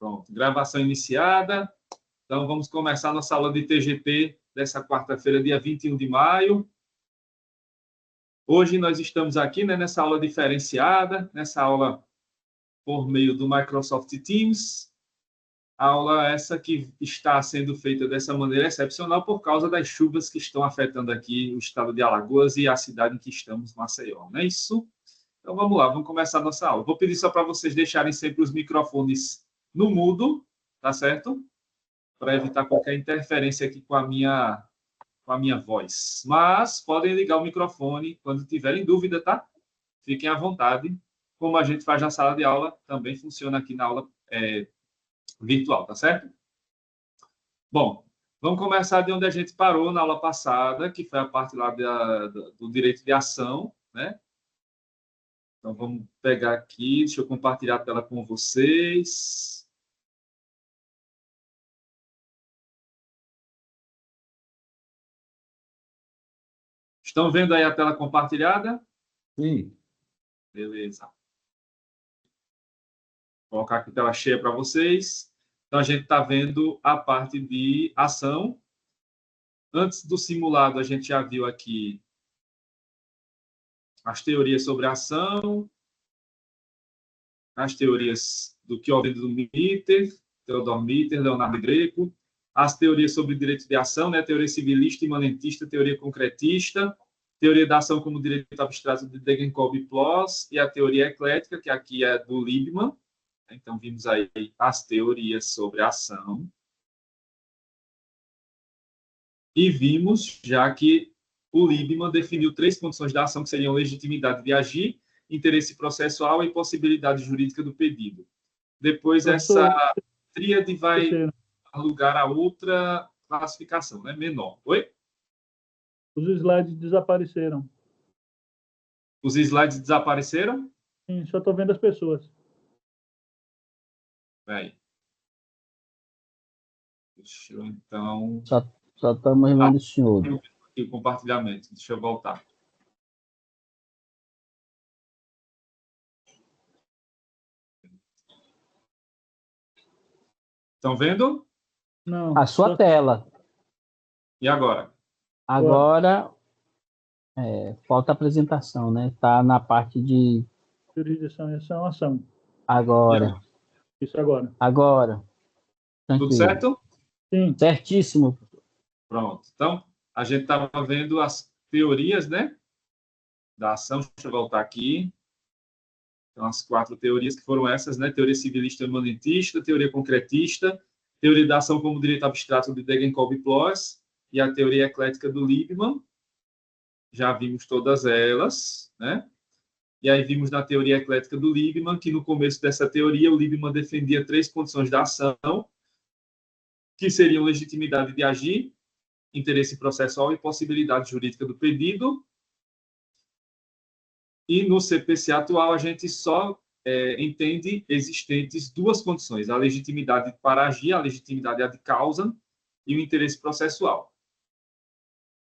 Pronto, gravação iniciada. Então, vamos começar nossa aula de TGP dessa quarta-feira, dia 21 de maio. Hoje nós estamos aqui, né, nessa aula diferenciada, nessa aula por meio do Microsoft Teams. A aula essa que está sendo feita dessa maneira excepcional por causa das chuvas que estão afetando aqui o estado de Alagoas e a cidade em que estamos, Maceió, não é isso? Então, vamos lá, vamos começar a nossa aula. Vou pedir só para vocês deixarem sempre os microfones no mudo, tá certo? Para evitar qualquer interferência aqui com a minha voz. Mas podem ligar o microfone quando tiverem dúvida, tá? Fiquem à vontade. Como a gente faz na sala de aula, também funciona aqui na aula virtual, tá certo? Bom, vamos começar de onde a gente parou na aula passada, que foi a parte lá do direito de ação, né? Então, vamos pegar aqui, deixa eu compartilhar a tela com vocês. Estão vendo aí a tela compartilhada? Sim. Beleza. Vou colocar aqui a tela cheia para vocês. Então, a gente está vendo a parte de ação. Antes do simulado, a gente já viu aqui as teorias sobre a ação, as teorias do Kjolving Mitter, Theodor Mitter, Leonardo Greco, as teorias sobre direito de ação, né? Teoria civilista, imanentista, teoria concretista, teoria da ação como direito abstrato de Degenkolb e Ploss, e a teoria eclética, que aqui é do Liebman. Então, vimos aí as teorias sobre a ação. E vimos, já que o Liebman definiu 3 condições da ação, que seriam legitimidade de agir, interesse processual e possibilidade jurídica do pedido. Depois, essa tríade vai dar lugar a outra classificação, né? Menor. Oi? Os slides desapareceram. Os slides desapareceram? Sim, só estou vendo as pessoas. Aí. Deixa eu, então... Só estamos vendo o senhor. Aqui o compartilhamento. Deixa eu voltar. Estão vendo? Não. A sua tela. E agora? Agora, falta a apresentação, né? Está na parte de... Jurisdição e ação. Agora. Isso agora. Agora. Tudo certo? Sim. Certíssimo. Pronto. Então, a gente estava vendo as teorias, né? Da ação. Deixa eu voltar aqui. Então, as 4 teorias que foram essas, né? Teoria civilista imanentista, teoria concretista, teoria da ação como direito abstrato de Degenkolb e Ploss e a teoria eclética do Liebman. Já vimos todas elas, né? E aí vimos na teoria eclética do Liebman que no começo dessa teoria o Liebman defendia 3 condições da ação, que seriam legitimidade de agir, interesse processual e possibilidade jurídica do pedido. E no CPC atual, a gente só entende existentes 2 condições, a legitimidade para agir, a legitimidade ad causa e o interesse processual.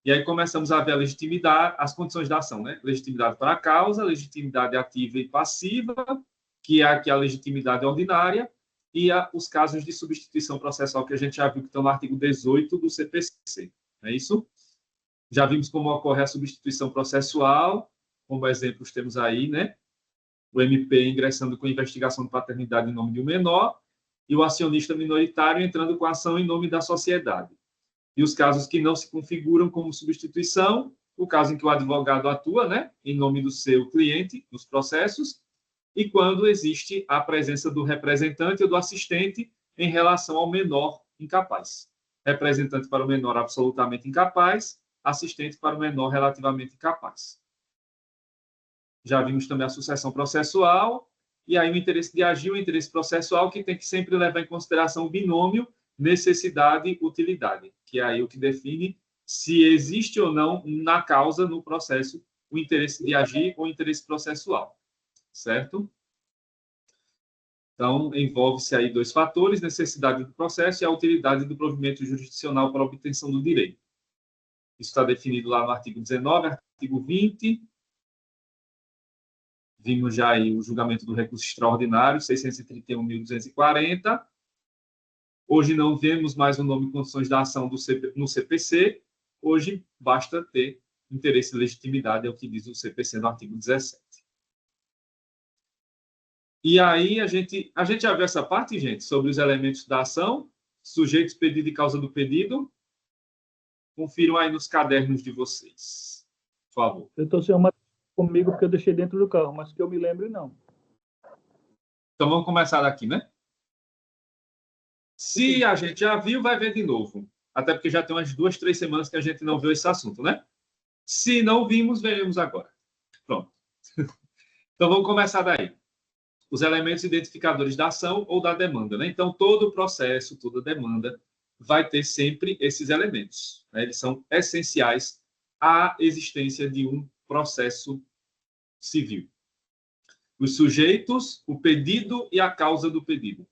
E aí começamos a ver a legitimidade, as condições da ação, né? Legitimidade para a causa, legitimidade ativa e passiva, que é aqui a legitimidade ordinária, e os casos de substituição processual que a gente já viu que estão no artigo 18 do CPC. Não é isso? Já vimos como ocorre a substituição processual, como exemplos temos aí, né? O MP ingressando com investigação de paternidade em nome de um menor e o acionista minoritário entrando com ação em nome da sociedade. E os casos que não se configuram como substituição, o caso em que o advogado atua, né, em nome do seu cliente nos processos, e quando existe a presença do representante ou do assistente em relação ao menor incapaz. Representante para o menor absolutamente incapaz, assistente para o menor relativamente incapaz. Já vimos também a sucessão processual, e aí o interesse de agir, o interesse processual, que tem que sempre levar em consideração o binômio necessidade e utilidade, que é aí o que define se existe ou não na causa, no processo, o interesse de agir ou o interesse processual. Certo? Então, envolve-se aí 2 fatores, necessidade do processo e a utilidade do provimento jurisdicional para a obtenção do direito. Isso está definido lá no artigo 19, artigo 20. Vimos já aí o julgamento do recurso extraordinário, 631.240, Hoje não vemos mais o nome condições da ação no CPC, hoje basta ter interesse e legitimidade, é o que diz o CPC no artigo 17. E aí, a gente já viu essa parte, gente, sobre os elementos da ação, sujeitos, pedido e causa do pedido. Confiram aí nos cadernos de vocês, por favor. Eu estou sem uma comigo porque eu deixei dentro do carro, mas que eu me lembre, não. Então, vamos começar daqui, né? Se a gente já viu, vai ver de novo. Até porque já tem umas 2, 3 semanas que a gente não viu esse assunto, né? Se não vimos, veremos agora. Pronto. Então, vamos começar daí. Os elementos identificadores da ação ou da demanda, né? Então, todo o processo, toda demanda vai ter sempre esses elementos, né? Eles são essenciais à existência de um processo civil. Os sujeitos, o pedido e a causa do pedido,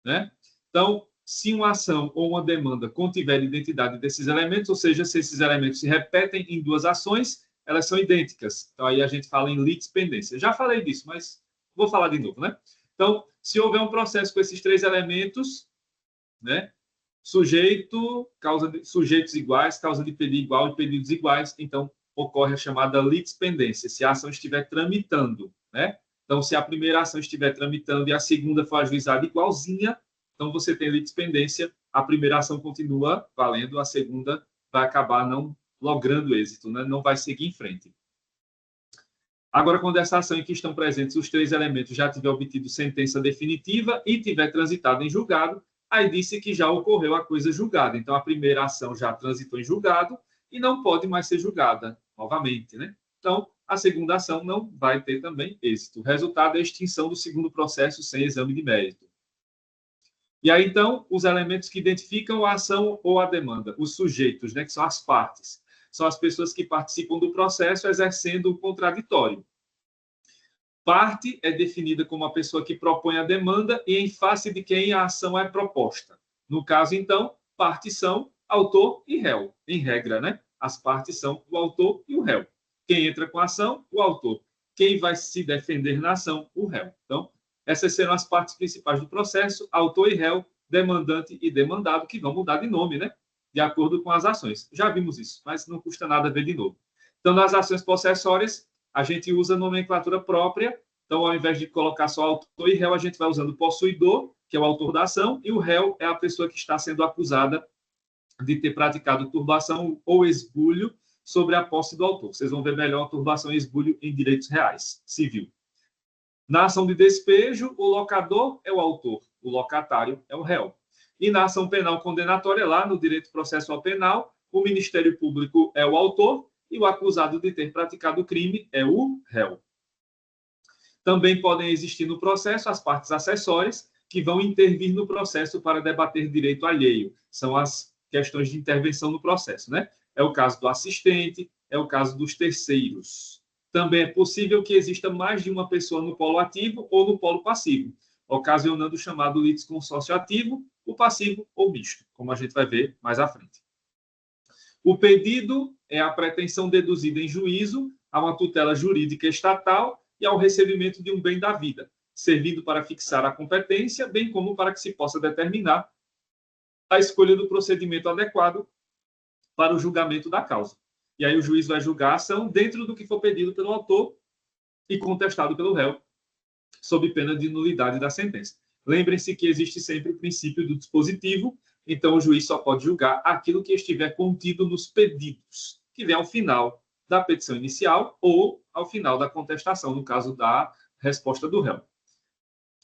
né? Então, se uma ação ou uma demanda contiver identidade desses elementos, ou seja, se esses elementos se repetem em duas ações, elas são idênticas. Então, aí a gente fala em litispendência. Já falei disso, mas vou falar de novo, né? Então, se houver um processo com esses 3 elementos, né? Sujeitos iguais, causa de pedido igual e pedidos iguais, então ocorre a chamada litispendência, se a ação estiver tramitando, né? Então, se a primeira ação estiver tramitando e a segunda for ajuizada igualzinha, então você tem litispendência, a primeira ação continua valendo, a segunda vai acabar não logrando êxito, né? Não vai seguir em frente. Agora, quando essa ação em que estão presentes os 3 elementos já tiver obtido sentença definitiva e tiver transitado em julgado, aí disse que já ocorreu a coisa julgada. Então, a primeira ação já transitou em julgado e não pode mais ser julgada novamente, né? Então, a segunda ação não vai ter também êxito. O resultado é a extinção do segundo processo sem exame de mérito. E aí, então, os elementos que identificam a ação ou a demanda, os sujeitos, né, que são as partes, são as pessoas que participam do processo exercendo o contraditório. Parte é definida como a pessoa que propõe a demanda e em face de quem a ação é proposta. No caso, então, partes são autor e réu, em regra, né? As partes são o autor e o réu. Quem entra com a ação? O autor. Quem vai se defender na ação? O réu. Então, essas serão as partes principais do processo, autor e réu, demandante e demandado, que vão mudar de nome, né? De acordo com as ações. Já vimos isso, mas não custa nada ver de novo. Então, nas ações possessórias, a gente usa nomenclatura própria. Então, ao invés de colocar só autor e réu, a gente vai usando o possuidor, que é o autor da ação, e o réu é a pessoa que está sendo acusada de ter praticado turbação ou esbulho sobre a posse do autor. Vocês vão ver melhor turbação e esbulho em direitos reais, civil. Na ação de despejo, o locador é o autor, o locatário é o réu. E na ação penal condenatória, lá no direito processual penal, o Ministério Público é o autor e o acusado de ter praticado o crime é o réu. Também podem existir no processo as partes acessórias, que vão intervir no processo para debater direito alheio. São as questões de intervenção no processo, né? É o caso do assistente, é o caso dos terceiros. Também é possível que exista mais de uma pessoa no polo ativo ou no polo passivo, ocasionando o chamado litisconsórcio ativo, o passivo ou misto, como a gente vai ver mais à frente. O pedido é a pretensão deduzida em juízo a uma tutela jurídica estatal e ao recebimento de um bem da vida, servindo para fixar a competência, bem como para que se possa determinar a escolha do procedimento adequado para o julgamento da causa. E aí o juiz vai julgar a ação dentro do que for pedido pelo autor e contestado pelo réu, sob pena de nulidade da sentença. Lembrem-se que existe sempre o princípio do dispositivo, então o juiz só pode julgar aquilo que estiver contido nos pedidos, que vem ao final da petição inicial ou ao final da contestação, no caso da resposta do réu.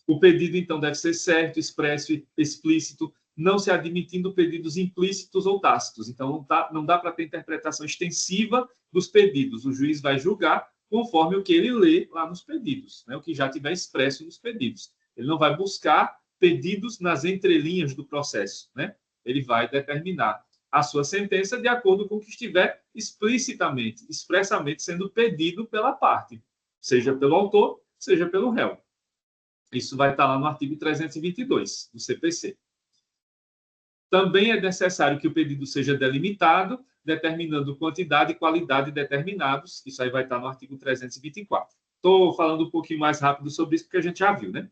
O pedido, então, deve ser certo, expresso e explícito, não se admitindo pedidos implícitos ou tácitos. Então, não dá para ter interpretação extensiva dos pedidos. O juiz vai julgar conforme o que ele lê lá nos pedidos, né? O que já tiver expresso nos pedidos. Ele não vai buscar pedidos nas entrelinhas do processo, né? Ele vai determinar a sua sentença de acordo com o que estiver explicitamente, expressamente sendo pedido pela parte, seja pelo autor, seja pelo réu. Isso vai estar lá no artigo 322 do CPC. Também é necessário que o pedido seja delimitado, determinando quantidade e qualidade determinados. Isso aí vai estar no artigo 324. Estou falando um pouquinho mais rápido sobre isso, porque a gente já viu, né?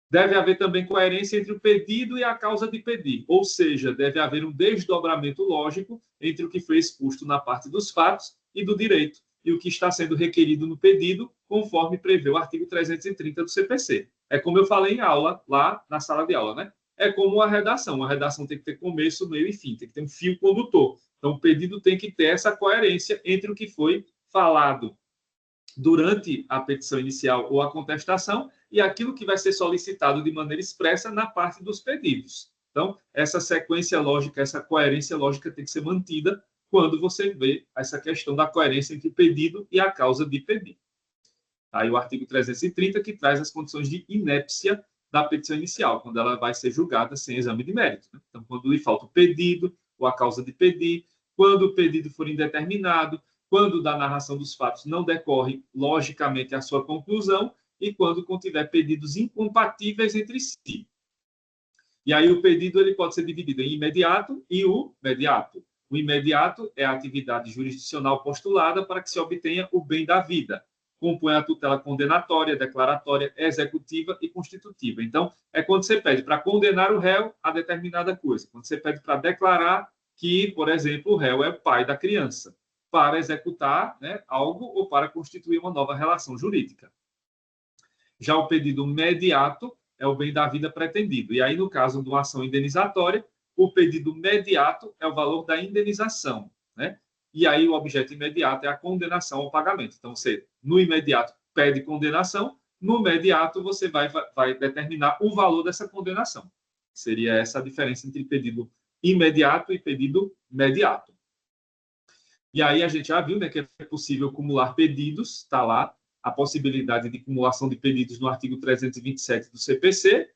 Deve haver também coerência entre o pedido e a causa de pedir, ou seja, deve haver um desdobramento lógico entre o que foi exposto na parte dos fatos e do direito, e o que está sendo requerido no pedido, conforme prevê o artigo 330 do CPC. É como eu falei em aula, lá na sala de aula, né? É como a redação. A redação tem que ter começo, meio e fim, tem que ter um fio condutor. Então, o pedido tem que ter essa coerência entre o que foi falado durante a petição inicial ou a contestação e aquilo que vai ser solicitado de maneira expressa na parte dos pedidos. Então, essa sequência lógica, essa coerência lógica tem que ser mantida quando você vê essa questão da coerência entre o pedido e a causa de pedir. Aí o artigo 330, que traz as condições de inépcia da petição inicial, quando ela vai ser julgada sem exame de mérito. Né? Então, quando lhe falta o pedido ou a causa de pedir, quando o pedido for indeterminado, quando da narração dos fatos não decorre logicamente a sua conclusão e quando contiver pedidos incompatíveis entre si. E aí o pedido ele pode ser dividido em imediato e o mediato. O imediato é a atividade jurisdicional postulada para que se obtenha o bem da vida. Compõe a tutela condenatória, declaratória, executiva e constitutiva. Então, é quando você pede para condenar o réu a determinada coisa. Quando você pede para declarar que, por exemplo, o réu é o pai da criança, para executar, né, algo ou para constituir uma nova relação jurídica. Já o pedido mediato é o bem da vida pretendido. E aí, no caso de uma ação indenizatória, o pedido mediato é o valor da indenização, né? E aí o objeto imediato é a condenação ao pagamento. Então, você, no imediato, pede condenação, no mediato, você vai determinar o valor dessa condenação. Seria essa a diferença entre pedido imediato e pedido mediato. E aí a gente já viu, né, que é possível acumular pedidos, está lá a possibilidade de acumulação de pedidos no artigo 327 do CPC.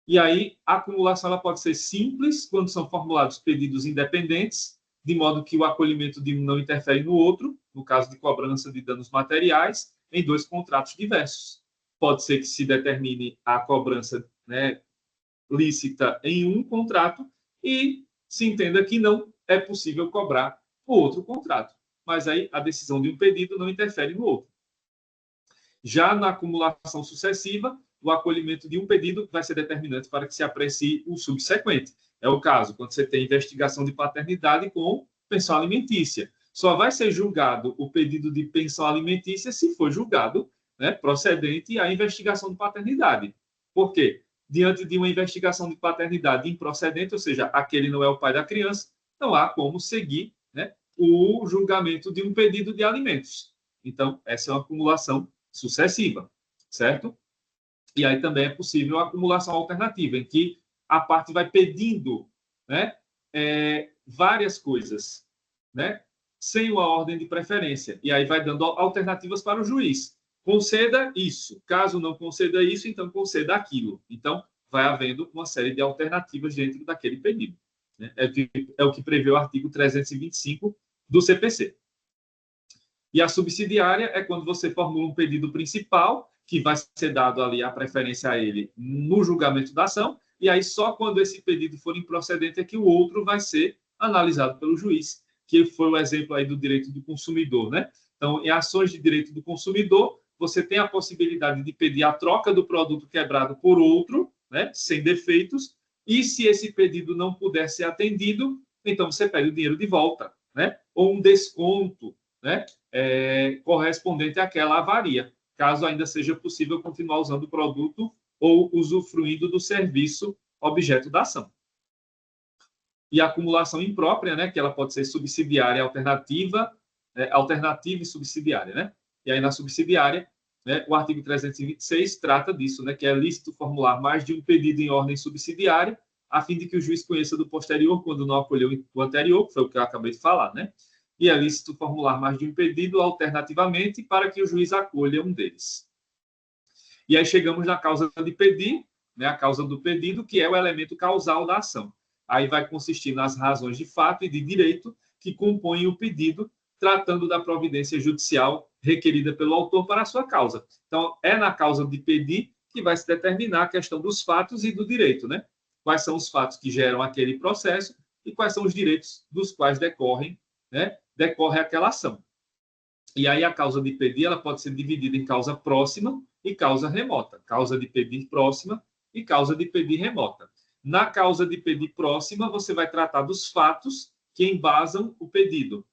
E aí, a acumulação ela pode ser simples, quando são formulados pedidos independentes, de modo que o acolhimento de um não interfere no outro, no caso de cobrança de danos materiais, em dois contratos diversos. Pode ser que se determine a cobrança, né, lícita em um contrato e se entenda que não é possível cobrar o outro contrato. Mas aí a decisão de um pedido não interfere no outro. Já na acumulação sucessiva, o acolhimento de um pedido vai ser determinante para que se aprecie o subsequente. É o caso quando você tem investigação de paternidade com pensão alimentícia. Só vai ser julgado o pedido de pensão alimentícia se for julgado, né, procedente a investigação de paternidade. Por quê? Diante de uma investigação de paternidade improcedente, ou seja, aquele não é o pai da criança, não há como seguir, né, o julgamento de um pedido de alimentos. Então, essa é uma acumulação sucessiva, certo? E aí também é possível a acumulação alternativa, em que a parte vai pedindo, né, várias coisas, né, sem uma ordem de preferência. E aí vai dando alternativas para o juiz. Conceda isso. Caso não conceda isso, então conceda aquilo. Então, vai havendo uma série de alternativas dentro daquele pedido. Né? É o que prevê o artigo 325 do CPC. E a subsidiária é quando você formula um pedido principal, que vai ser dado ali a preferência a ele no julgamento da ação, e aí só quando esse pedido for improcedente é que o outro vai ser analisado pelo juiz, que foi o exemplo aí do direito do consumidor, né? Então, em ações de direito do consumidor, você tem a possibilidade de pedir a troca do produto quebrado por outro, né, sem defeitos, e se esse pedido não puder ser atendido, então você pede o dinheiro de volta, né? Ou um desconto, né, correspondente àquela avaria, caso ainda seja possível continuar usando o produto ou usufruindo do serviço objeto da ação. E a acumulação imprópria, né, que ela pode ser subsidiária alternativa, alternativa e subsidiária, né? E aí na subsidiária, né, o artigo 326 trata disso, né, que é lícito formular mais de um pedido em ordem subsidiária, a fim de que o juiz conheça do posterior quando não acolheu o anterior, que foi o que eu acabei de falar, né? E é lícito formular mais de um pedido alternativamente para que o juiz acolha um deles. E aí chegamos na causa de pedir, né, a causa do pedido, que é o elemento causal da ação. Aí vai consistir nas razões de fato e de direito que compõem o pedido, tratando da providência judicial requerida pelo autor para a sua causa. Então, é na causa de pedir que vai se determinar a questão dos fatos e do direito, né? Quais são os fatos que geram aquele processo e quais são os direitos dos quais decorre aquela ação. E aí a causa de pedir ela pode ser dividida em causa próxima e causa remota. Causa de pedir próxima e causa de pedir remota. Na causa de pedir próxima, você vai tratar dos fatos que embasam o pedido.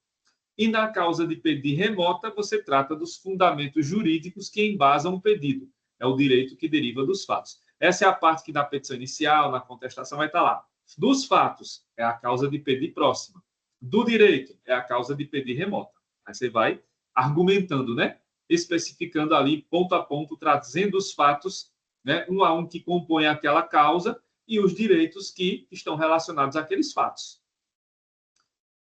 E na causa de pedir remota, você trata dos fundamentos jurídicos que embasam o pedido. É o direito que deriva dos fatos. Essa é a parte que na petição inicial, na contestação, vai estar lá. Dos fatos, é a causa de pedir próxima. Do direito, é a causa de pedir remota. Aí você vai argumentando, né? Especificando ali, ponto a ponto, trazendo os fatos, né? Um a um que compõem aquela causa e os direitos que estão relacionados àqueles fatos.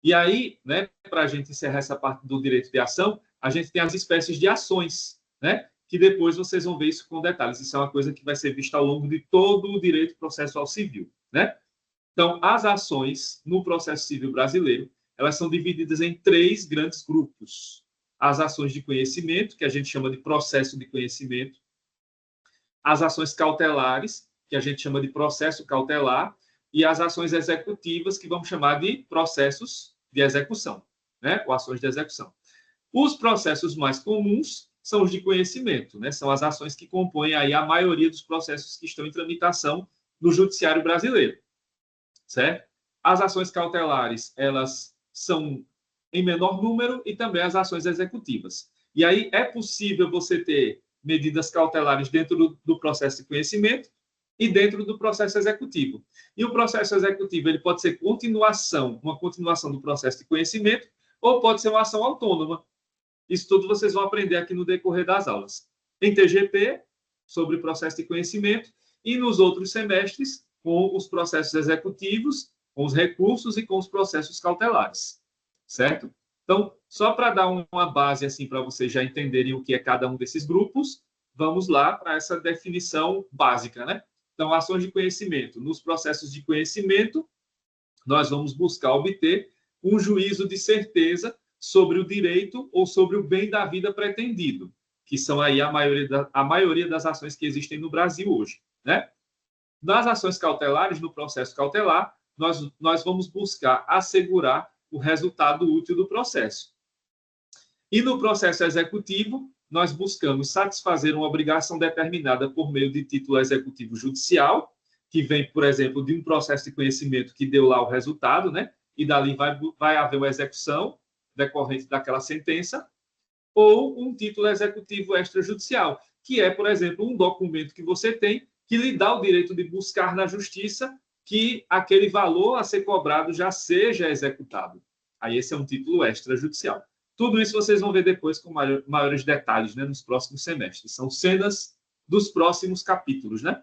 E aí, né, para a gente encerrar essa parte do direito de ação, a gente tem as espécies de ações, né? Que depois vocês vão ver isso com detalhes. Isso é uma coisa que vai ser vista ao longo de todo o direito processual civil, né? Então, as ações no processo civil brasileiro, elas são divididas em 3 grandes grupos. As ações de conhecimento, que a gente chama de processo de conhecimento. As ações cautelares, que a gente chama de processo cautelar. E as ações executivas, que vamos chamar de processos de execução, né? Ou ações de execução. Os processos mais comuns são os de conhecimento, né? São as ações que compõem aí a maioria dos processos que estão em tramitação no judiciário brasileiro, certo? As ações cautelares, elas são em menor número e também as ações executivas. E aí é possível você ter medidas cautelares dentro do processo de conhecimento e dentro do processo executivo. E o processo executivo ele pode ser uma continuação do processo de conhecimento, ou pode ser uma ação autônoma. Isso tudo vocês vão aprender aqui no decorrer das aulas. Em TGP, sobre o processo de conhecimento, e nos outros semestres, com os processos executivos, com os recursos e com os processos cautelares. Certo? Então, só para dar uma base assim para vocês já entenderem o que é cada um desses grupos, vamos lá para essa definição básica, né? Então, ações de conhecimento. Nos processos de conhecimento, nós vamos buscar obter um juízo de certeza sobre o direito ou sobre o bem da vida pretendido, que são aí a maioria das ações que existem no Brasil hoje, né? Nas ações cautelares, no processo cautelar, nós vamos buscar assegurar o resultado útil do processo. E no processo executivo, nós buscamos satisfazer uma obrigação determinada por meio de título executivo judicial, que vem, por exemplo, de um processo de conhecimento que deu lá o resultado, né? E dali vai haver uma execução decorrente daquela sentença, ou um título executivo extrajudicial, que é, por exemplo, um documento que você tem que lhe dá o direito de buscar na justiça que aquele valor a ser cobrado já seja executado. Aí esse é um título extrajudicial. Tudo isso vocês vão ver depois com maiores detalhes, né, nos próximos semestres. São cenas dos próximos capítulos, né?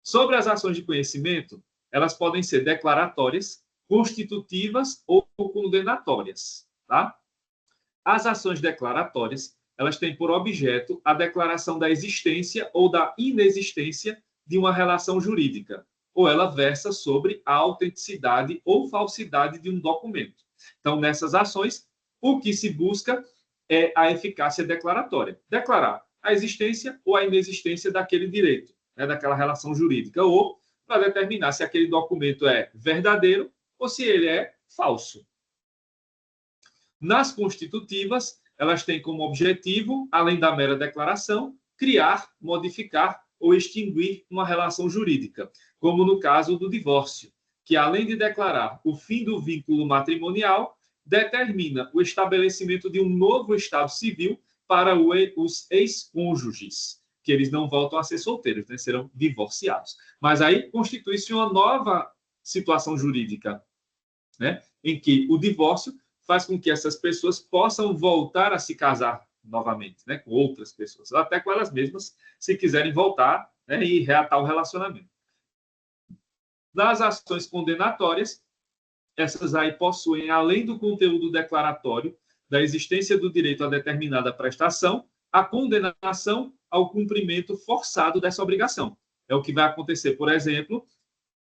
Sobre as ações de conhecimento, elas podem ser declaratórias, constitutivas ou condenatórias, tá? As ações declaratórias, elas têm por objeto a declaração da existência ou da inexistência de uma relação jurídica, ou ela versa sobre a autenticidade ou falsidade de um documento. Então, nessas ações, o que se busca é a eficácia declaratória. Declarar a existência ou a inexistência daquele direito, né, daquela relação jurídica, ou para determinar se aquele documento é verdadeiro ou se ele é falso. Nas constitutivas, elas têm como objetivo, além da mera declaração, criar, modificar ou extinguir uma relação jurídica, como no caso do divórcio, que além de declarar o fim do vínculo matrimonial, determina o estabelecimento de um novo estado civil para os ex-cônjuges, que eles não voltam a ser solteiros, né? Serão divorciados. Mas aí constitui-se uma nova situação jurídica, né? Em que o divórcio faz com que essas pessoas possam voltar a se casar novamente, né? Com outras pessoas, até com elas mesmas, se quiserem voltar, né? E reatar o relacionamento. Nas ações condenatórias, essas aí possuem, além do conteúdo declaratório da existência do direito a determinada prestação, a condenação ao cumprimento forçado dessa obrigação. É o que vai acontecer, por exemplo,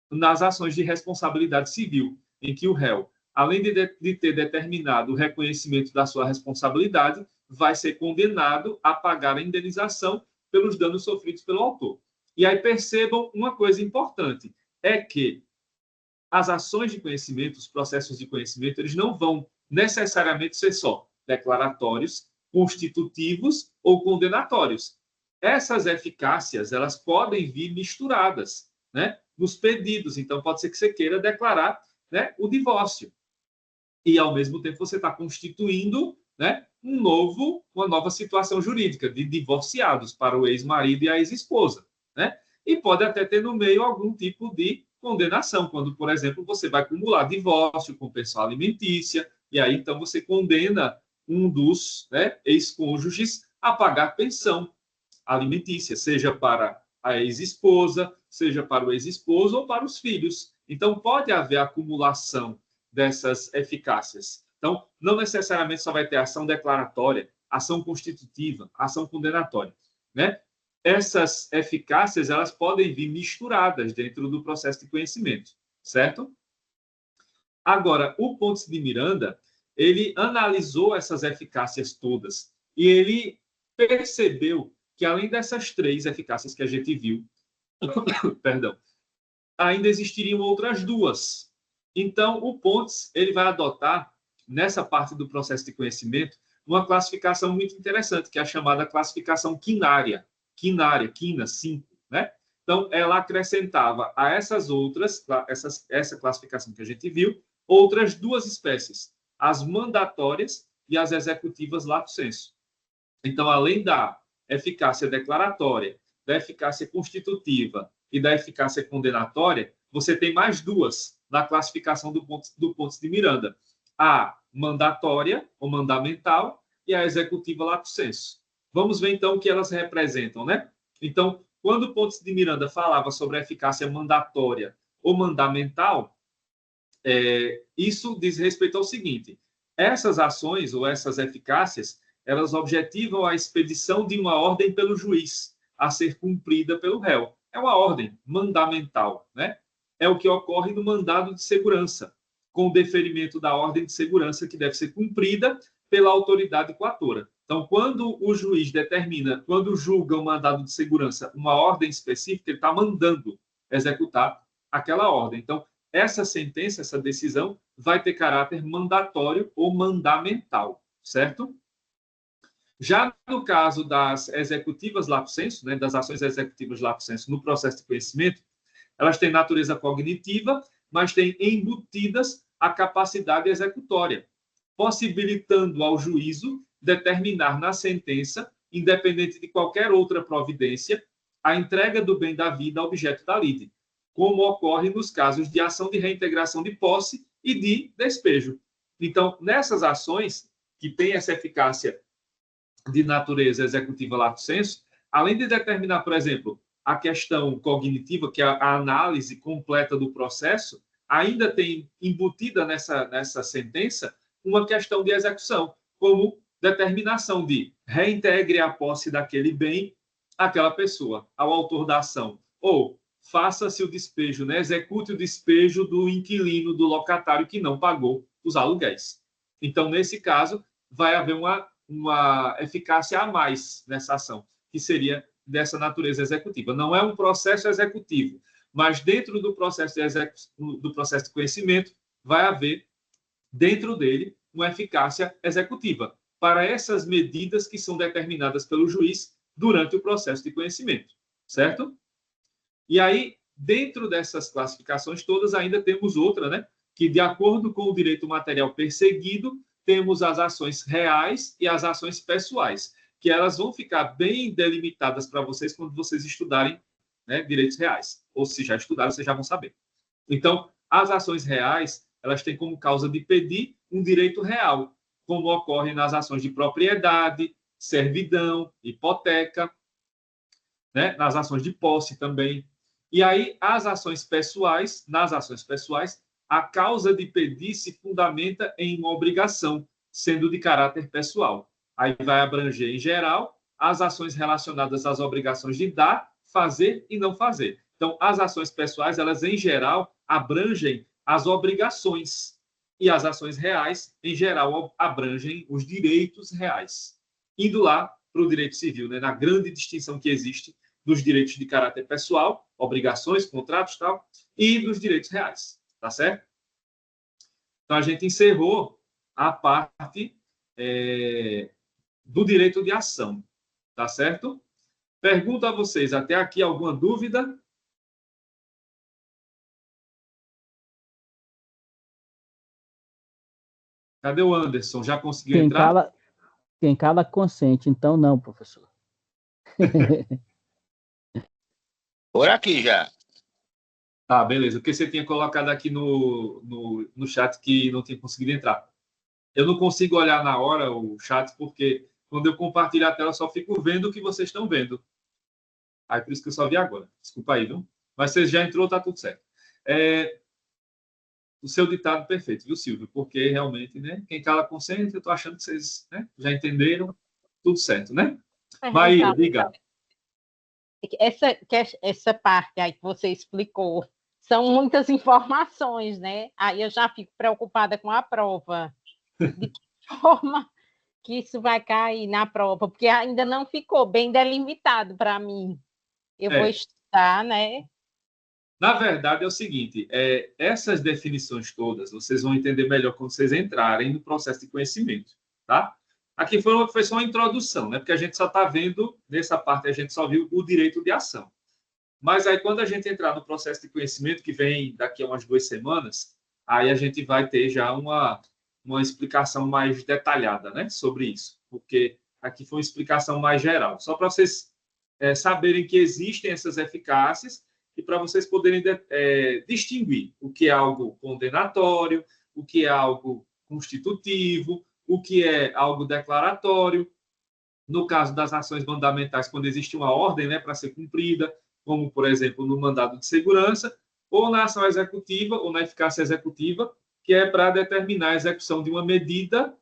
nas ações de responsabilidade civil, em que o réu, além de ter determinado o reconhecimento da sua responsabilidade, vai ser condenado a pagar a indenização pelos danos sofridos pelo autor. E aí percebam uma coisa importante, é que as ações de conhecimento, os processos de conhecimento, eles não vão necessariamente ser só declaratórios, constitutivos ou condenatórios. Essas eficácias, elas podem vir misturadas, né, nos pedidos. Então, pode ser que você queira declarar, né, o divórcio. E, ao mesmo tempo, você está constituindo, né, uma nova situação jurídica de divorciados para o ex-marido e a ex-esposa, né? E pode até ter no meio algum tipo de condenação, quando, por exemplo, você vai acumular divórcio com pensão alimentícia, e aí, então, você condena um dos, né, ex-cônjuges a pagar pensão alimentícia, seja para a ex-esposa, seja para o ex-esposo ou para os filhos. Então, pode haver acumulação dessas eficácias. Então, não necessariamente só vai ter ação declaratória, ação constitutiva, ação condenatória, né? Essas eficácias, elas podem vir misturadas dentro do processo de conhecimento, certo? Agora, o Pontes de Miranda, ele analisou essas eficácias todas e ele percebeu que, além dessas 3 eficácias que a gente viu, perdão, ainda existiriam outras 2. Então, o Pontes, ele vai adotar, nessa parte do processo de conhecimento, uma classificação muito interessante, que é a chamada classificação quinária. Quina, 5, né? Então, ela acrescentava a essas outras, essa classificação que a gente viu, outras 2 espécies, as mandatórias e as executivas lato sensu. Então, além da eficácia declaratória, da eficácia constitutiva e da eficácia condenatória, você tem mais 2 na classificação do Pontes de Miranda. A mandatória, ou mandamental, e a executiva lato sensu. Vamos ver, então, o que elas representam, né? Então, quando o Pontes de Miranda falava sobre a eficácia mandatória ou mandamental, isso diz respeito ao seguinte: essas ações ou essas eficácias, elas objetivam a expedição de uma ordem pelo juiz a ser cumprida pelo réu. É uma ordem mandamental, né? É o que ocorre no mandado de segurança, com o deferimento da ordem de segurança que deve ser cumprida pela autoridade coatora. Então, quando o juiz determina, quando julga um mandado de segurança, uma ordem específica, ele está mandando executar aquela ordem. Então, essa sentença, essa decisão, vai ter caráter mandatório ou mandamental, certo? Já no caso das executivas lato sensu, né, das ações executivas lato sensu no processo de conhecimento, elas têm natureza cognitiva, mas têm embutidas a capacidade executória, possibilitando ao juízo determinar na sentença, independente de qualquer outra providência, a entrega do bem da vida ao objeto da lide, como ocorre nos casos de ação de reintegração de posse e de despejo. Então, nessas ações que têm essa eficácia de natureza executiva lato sensu, além de determinar, por exemplo, a questão cognitiva, que é a análise completa do processo, ainda tem embutida nessa sentença uma questão de execução, como determinação de reintegre a posse daquele bem àquela pessoa, ao autor da ação, ou faça-se o despejo, né? Execute o despejo do inquilino, do locatário que não pagou os aluguéis. Então, nesse caso, vai haver uma eficácia a mais nessa ação, que seria dessa natureza executiva. Não é um processo executivo, mas dentro do processo de conhecimento vai haver, dentro dele, uma eficácia executiva para essas medidas que são determinadas pelo juiz durante o processo de conhecimento, certo? E aí, dentro dessas classificações todas, ainda temos outra, né? Que, de acordo com o direito material perseguido, temos as ações reais e as ações pessoais, que elas vão ficar bem delimitadas para vocês quando vocês estudarem, né, direitos reais. Ou se já estudaram, vocês já vão saber. Então, as ações reais, elas têm como causa de pedir um direito real, como ocorre nas ações de propriedade, servidão, hipoteca, né, nas ações de posse também. E aí, nas ações pessoais, a causa de pedir se fundamenta em uma obrigação, sendo de caráter pessoal. Aí vai abranger, em geral, as ações relacionadas às obrigações de dar, fazer e não fazer. Então, as ações pessoais, elas, em geral, abrangem as obrigações. E as ações reais, em geral, abrangem os direitos reais. Indo lá para o direito civil, né, na grande distinção que existe dos direitos de caráter pessoal, obrigações, contratos e tal, e dos direitos reais. Tá certo? Então, a gente encerrou a parte do direito de ação. Tá certo? Pergunto a vocês, até aqui alguma dúvida? Cadê o Anderson? Já conseguiu entrar? Quem cala consente, então não, professor. Por aqui já. Tá, beleza. Porque você tinha colocado aqui no chat que não tinha conseguido entrar. Eu não consigo olhar na hora o chat, porque quando eu compartilho a tela, eu só fico vendo o que vocês estão vendo. Aí, por isso que eu só vi agora. Desculpa aí, viu? Mas você já entrou, tá tudo certo. O seu ditado perfeito, viu, Silvio? Porque realmente, né? Quem cala consente, eu tô achando que vocês, né, já entenderam. Tudo certo, né? Maíra, diga. Essa parte aí que você explicou são muitas informações, né? Aí eu já fico preocupada com a prova. De que forma que isso vai cair na prova? Porque ainda não ficou bem delimitado para mim. Eu vou estudar, né? Na verdade, é o seguinte, essas definições todas, vocês vão entender melhor quando vocês entrarem no processo de conhecimento, tá? Aqui foi só uma introdução, né? Porque a gente só está vendo, nessa parte, a gente só viu o direito de ação. Mas aí, quando a gente entrar no processo de conhecimento, que vem daqui a umas 2 semanas, aí a gente vai ter já uma explicação mais detalhada, né? Sobre isso. Porque aqui foi uma explicação mais geral. Só para vocês saberem que existem essas eficácias e para vocês poderem distinguir o que é algo condenatório, o que é algo constitutivo, o que é algo declaratório. No caso das ações mandamentais, quando existe uma ordem, né, para ser cumprida, como, por exemplo, no mandado de segurança, ou na ação executiva, ou na eficácia executiva, que é para determinar a execução de uma medida,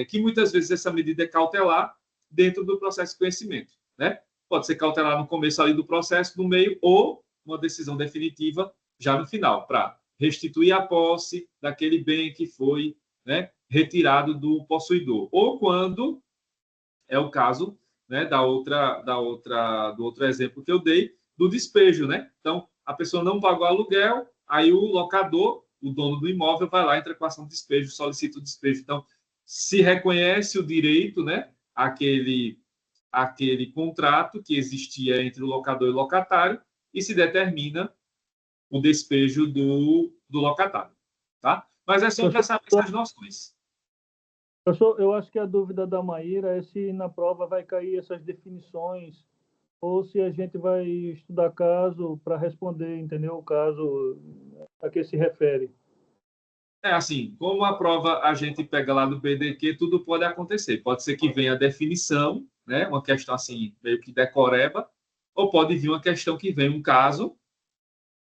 que muitas vezes essa medida é cautelar dentro do processo de conhecimento, né? Pode ser cautelar no começo ali do processo, no meio, ou uma decisão definitiva já no final, para restituir a posse daquele bem que foi, né, retirado do possuidor. Ou quando é o caso, né, do outro exemplo que eu dei, do despejo, né? Então, a pessoa não pagou aluguel, aí o locador, o dono do imóvel, vai lá, entra com ação de despejo, solicita o despejo. Então, se reconhece o direito, né, aquele contrato que existia entre o locador e o locatário e se determina o despejo do locatário, tá? Mas é só para saber essas noções. Professor, eu acho que a dúvida da Maíra é se na prova vai cair essas definições ou se a gente vai estudar caso para responder, entendeu? O caso a que se refere. Assim, como a prova a gente pega lá do BDQ, tudo pode acontecer. Pode ser que venha a definição, né? Uma questão assim, meio que decoreba, ou pode vir uma questão que vem um caso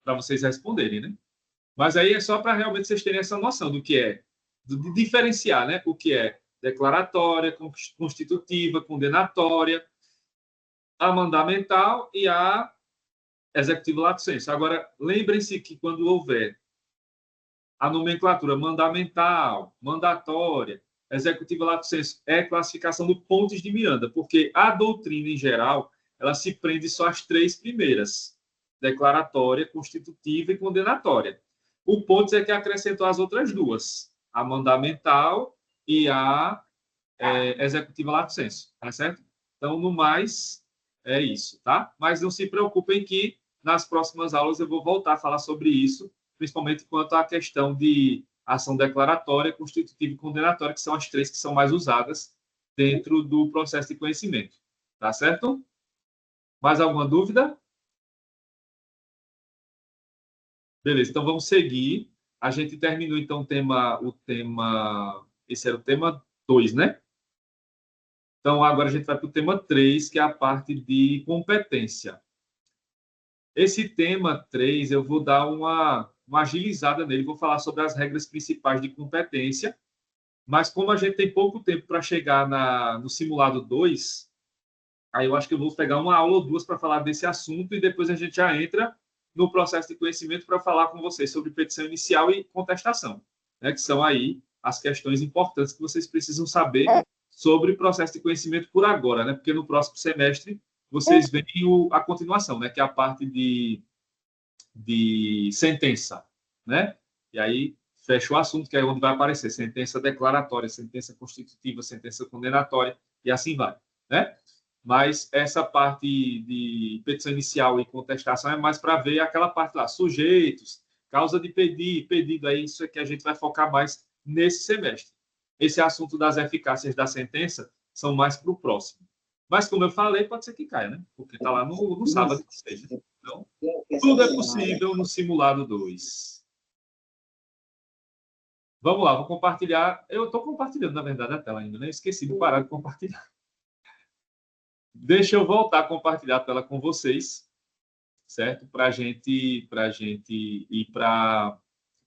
para vocês responderem, né? Mas aí é só para realmente vocês terem essa noção do que é, de diferenciar, né? O que é declaratória, constitutiva, condenatória, a mandamental e a executiva lato sensu. Agora, lembrem-se que quando houver a nomenclatura mandamental, mandatória, executiva lato sensu, é classificação do Pontes de Miranda, porque a doutrina, em geral, ela se prende só às 3 primeiras, declaratória, constitutiva e condenatória. O Pontes é que acrescentou as outras 2, a mandamental e a executiva lato sensu, tá certo? Então, no mais, é isso, tá? Mas não se preocupem que nas próximas aulas eu vou voltar a falar sobre isso, principalmente quanto à questão de ação declaratória, constitutiva e condenatória, que são as 3 que são mais usadas dentro do processo de conhecimento. Tá certo? Mais alguma dúvida? Beleza, então vamos seguir. A gente terminou, então, esse era o tema 2, né? Então, agora a gente vai para o tema 3, que é a parte de competência. Esse tema 3, eu vou dar uma agilizada nele, vou falar sobre as regras principais de competência, mas como a gente tem pouco tempo para chegar no simulado 2, aí eu acho que eu vou pegar uma aula ou 2 para falar desse assunto e depois a gente já entra no processo de conhecimento para falar com vocês sobre petição inicial e contestação, né, que são aí as questões importantes que vocês precisam saber sobre o processo de conhecimento por agora, né, porque no próximo semestre vocês veem a continuação, né, que é a parte de sentença, né? E aí fecha o assunto, que é onde vai aparecer sentença declaratória, sentença constitutiva, sentença condenatória. e assim vai, né? Mas essa parte de petição inicial e contestação é mais para ver aquela parte lá, sujeitos, causa de pedido, aí isso é que a gente vai focar mais nesse semestre. Esse assunto das eficácias da sentença são mais para o próximo. Mas, como eu falei, pode ser que caia, né? Porque está lá no sábado de vocês, né? Então, tudo é possível no simulado 2. Vamos lá, vou compartilhar. Eu estou compartilhando, na verdade, a tela ainda, né? Esqueci de parar de compartilhar. Deixa eu voltar a compartilhar a tela com vocês, certo? Para a gente ir para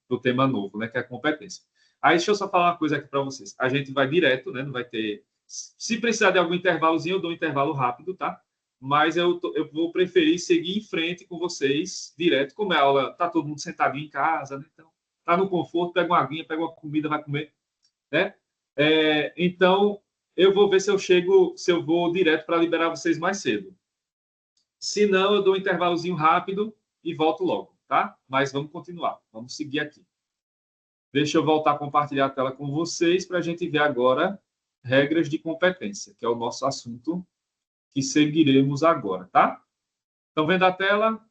o tema novo, né? Que é a competência. Aí, deixa eu só falar uma coisa aqui para vocês. A gente vai direto, né? Não vai ter... Se precisar de algum intervalozinho, eu dou um intervalo rápido, tá? Mas eu vou preferir seguir em frente com vocês direto, como é a aula, tá todo mundo sentadinho em casa, né? Então, tá no conforto, pega uma aguinha, pega uma comida, vai comer, né? Então, eu vou ver se eu vou direto para liberar vocês mais cedo. Se não, eu dou um intervalozinho rápido e volto logo, tá? Mas vamos continuar, vamos seguir aqui. Deixa eu voltar a compartilhar a tela com vocês para a gente ver agora regras de competência, que é o nosso assunto que seguiremos agora, tá? Estão vendo a tela?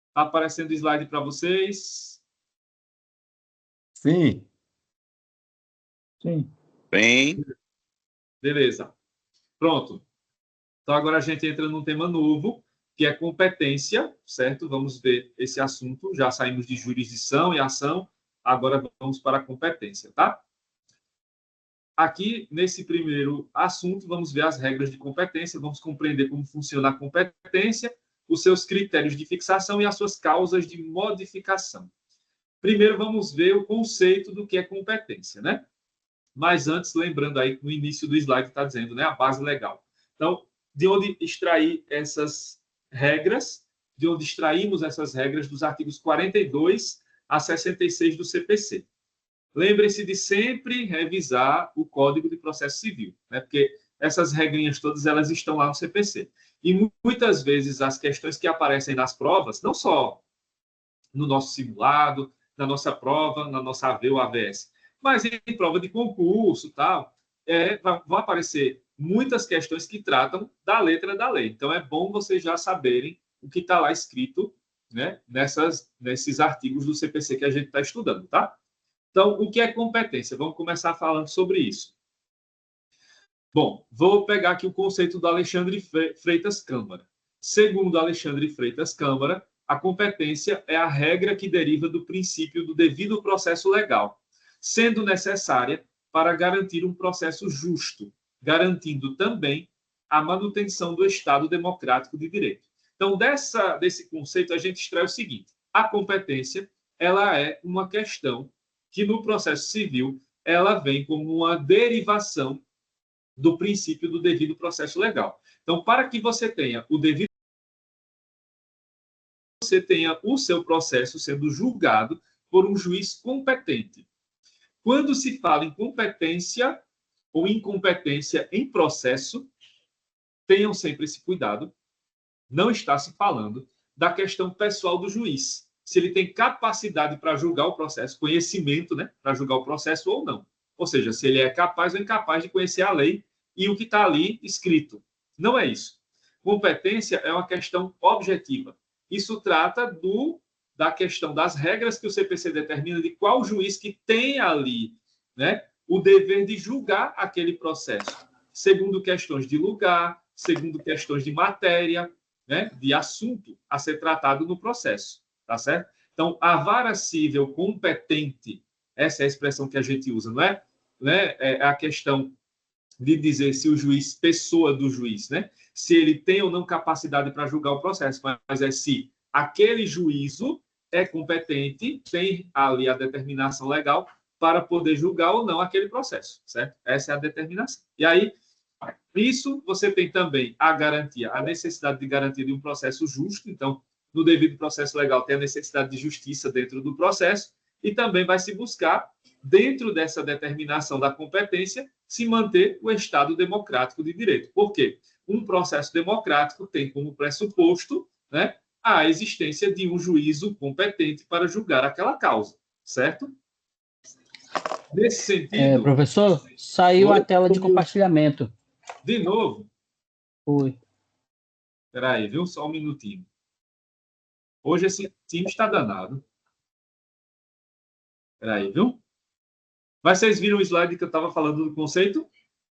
Está aparecendo o slide para vocês? Sim. Sim. Bem, Beleza. Pronto. Então, agora a gente entra num tema novo, que é competência, certo? Vamos ver esse assunto. Já saímos de jurisdição e ação, agora vamos para a competência, tá? Aqui, nesse primeiro assunto, vamos ver as regras de competência, vamos compreender como funciona a competência, os seus critérios de fixação e as suas causas de modificação. Primeiro, vamos ver o conceito do que é competência, né? Mas antes, lembrando aí que no início do slide está dizendo, né, a base legal. Então, de onde extrair essas regras? De onde extraímos essas regras dos artigos 42 a 66 do CPC. Lembre-se de sempre revisar o Código de Processo Civil, né? Porque essas regrinhas todas elas estão lá no CPC. E muitas vezes as questões que aparecem nas provas, não só no nosso simulado, na nossa prova, na nossa AV ou AVS, mas em prova de concurso, tal, vão aparecer muitas questões que tratam da letra da lei. Então, é bom vocês já saberem o que está lá escrito, né, nesses artigos do CPC que a gente está estudando, tá? Então, o que é competência? Vamos começar falando sobre isso. Bom, vou pegar aqui o conceito do Alexandre Freitas Câmara. Segundo Alexandre Freitas Câmara, a competência é a regra que deriva do princípio do devido processo legal, sendo necessária para garantir um processo justo, garantindo também a manutenção do Estado democrático de direito. Então, desse conceito, a gente extrai o seguinte: a competência ela é uma questão que, no processo civil, ela vem como uma derivação do princípio do devido processo legal. Então, para que você tenha o devido, você tenha o seu processo sendo julgado por um juiz competente. Quando se fala em competência ou incompetência em processo, tenham sempre esse cuidado. Não está se falando da questão pessoal do juiz, se ele tem capacidade para julgar o processo, conhecimento, né, para julgar o processo ou não. Ou seja, se ele é capaz ou incapaz de conhecer a lei e o que está ali escrito. Não é isso. Competência é uma questão objetiva. Isso trata da questão das regras que o CPC determina de qual juiz que tem ali, né, o dever de julgar aquele processo, segundo questões de lugar, segundo questões de matéria, né, de assunto a ser tratado no processo, tá certo? Então, a vara civil competente, essa é a expressão que a gente usa, não é? É a questão de dizer se o juiz, pessoa do juiz, né, se ele tem ou não capacidade para julgar o processo, mas é se aquele juízo é competente, tem ali a determinação legal para poder julgar ou não aquele processo, certo? Essa é a determinação. E aí, isso você tem também a garantia, a necessidade de garantia de um processo justo. Então, no devido processo legal, tem a necessidade de justiça dentro do processo e também vai se buscar, dentro dessa determinação da competência, se manter o Estado democrático de direito. Por quê? Um processo democrático tem como pressuposto, né, a existência de um juízo competente para julgar aquela causa, certo? Nesse sentido... Professor, saiu Oi? a tela de compartilhamento. De novo? Oi. Espera aí, viu? Só um minutinho. Hoje esse time está danado. Espera aí, viu? Mas vocês viram o slide que eu estava falando do conceito?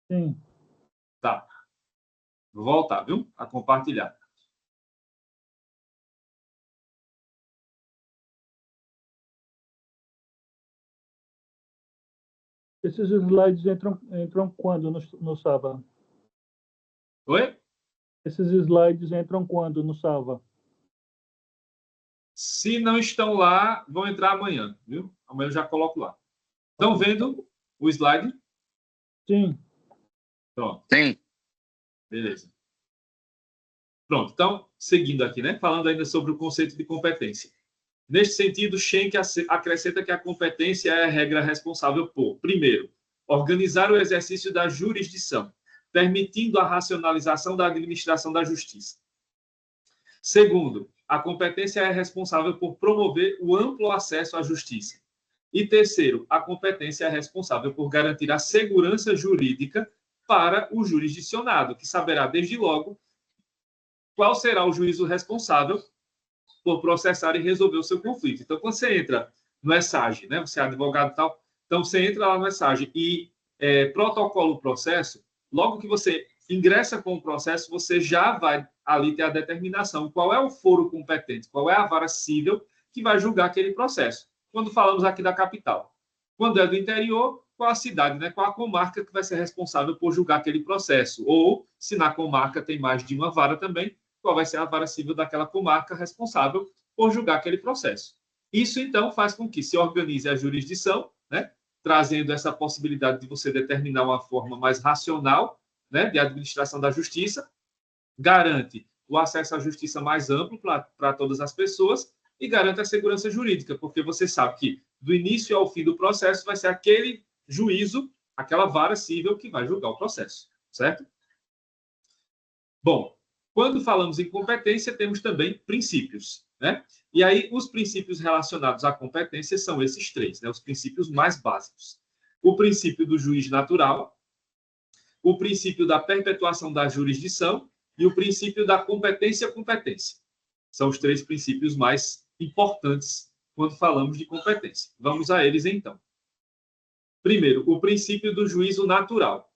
Sim. Tá. Vou voltar, viu? A compartilhar. Esses slides entram quando no Sava? Oi? Esses slides entram quando no Sava? Se não estão lá, vão entrar amanhã, viu? Amanhã eu já coloco lá. Estão vendo o slide? Sim. Pronto. Sim. Beleza. Pronto. Então, seguindo aqui, né? Falando ainda sobre o conceito de competência. Neste sentido, Schenck acrescenta que a competência é a regra responsável por, primeiro, organizar o exercício da jurisdição, permitindo a racionalização da administração da justiça. Segundo, a competência é responsável por promover o amplo acesso à justiça. E terceiro, a competência é responsável por garantir a segurança jurídica para o jurisdicionado, que saberá desde logo qual será o juízo responsável por processar e resolver o seu conflito. Então, quando você entra no ESAGE, né, você é advogado e tal, então você entra lá no ESAGE e protocola o processo, logo que você ingressa com o processo, você já vai ali ter a determinação qual é o foro competente, qual é a vara civil que vai julgar aquele processo. Quando falamos aqui da capital. Quando é do interior, qual a cidade, né? Qual a comarca que vai ser responsável por julgar aquele processo? Ou, se na comarca tem mais de uma vara também, qual vai ser a vara civil daquela comarca responsável por julgar aquele processo. Isso, então, faz com que se organize a jurisdição, né, trazendo essa possibilidade de você determinar uma forma mais racional, né, de administração da justiça, garante o acesso à justiça mais amplo para todas as pessoas e garante a segurança jurídica, porque você sabe que do início ao fim do processo vai ser aquele juízo, aquela vara civil que vai julgar o processo, certo? Bom, quando falamos em competência, temos também princípios, né? E aí, os princípios relacionados à competência são esses três, né? Os princípios mais básicos. O princípio do juiz natural, o princípio da perpetuação da jurisdição e o princípio da competência-competência. São os três princípios mais importantes quando falamos de competência. Vamos a eles, então. Primeiro, o princípio do juízo natural.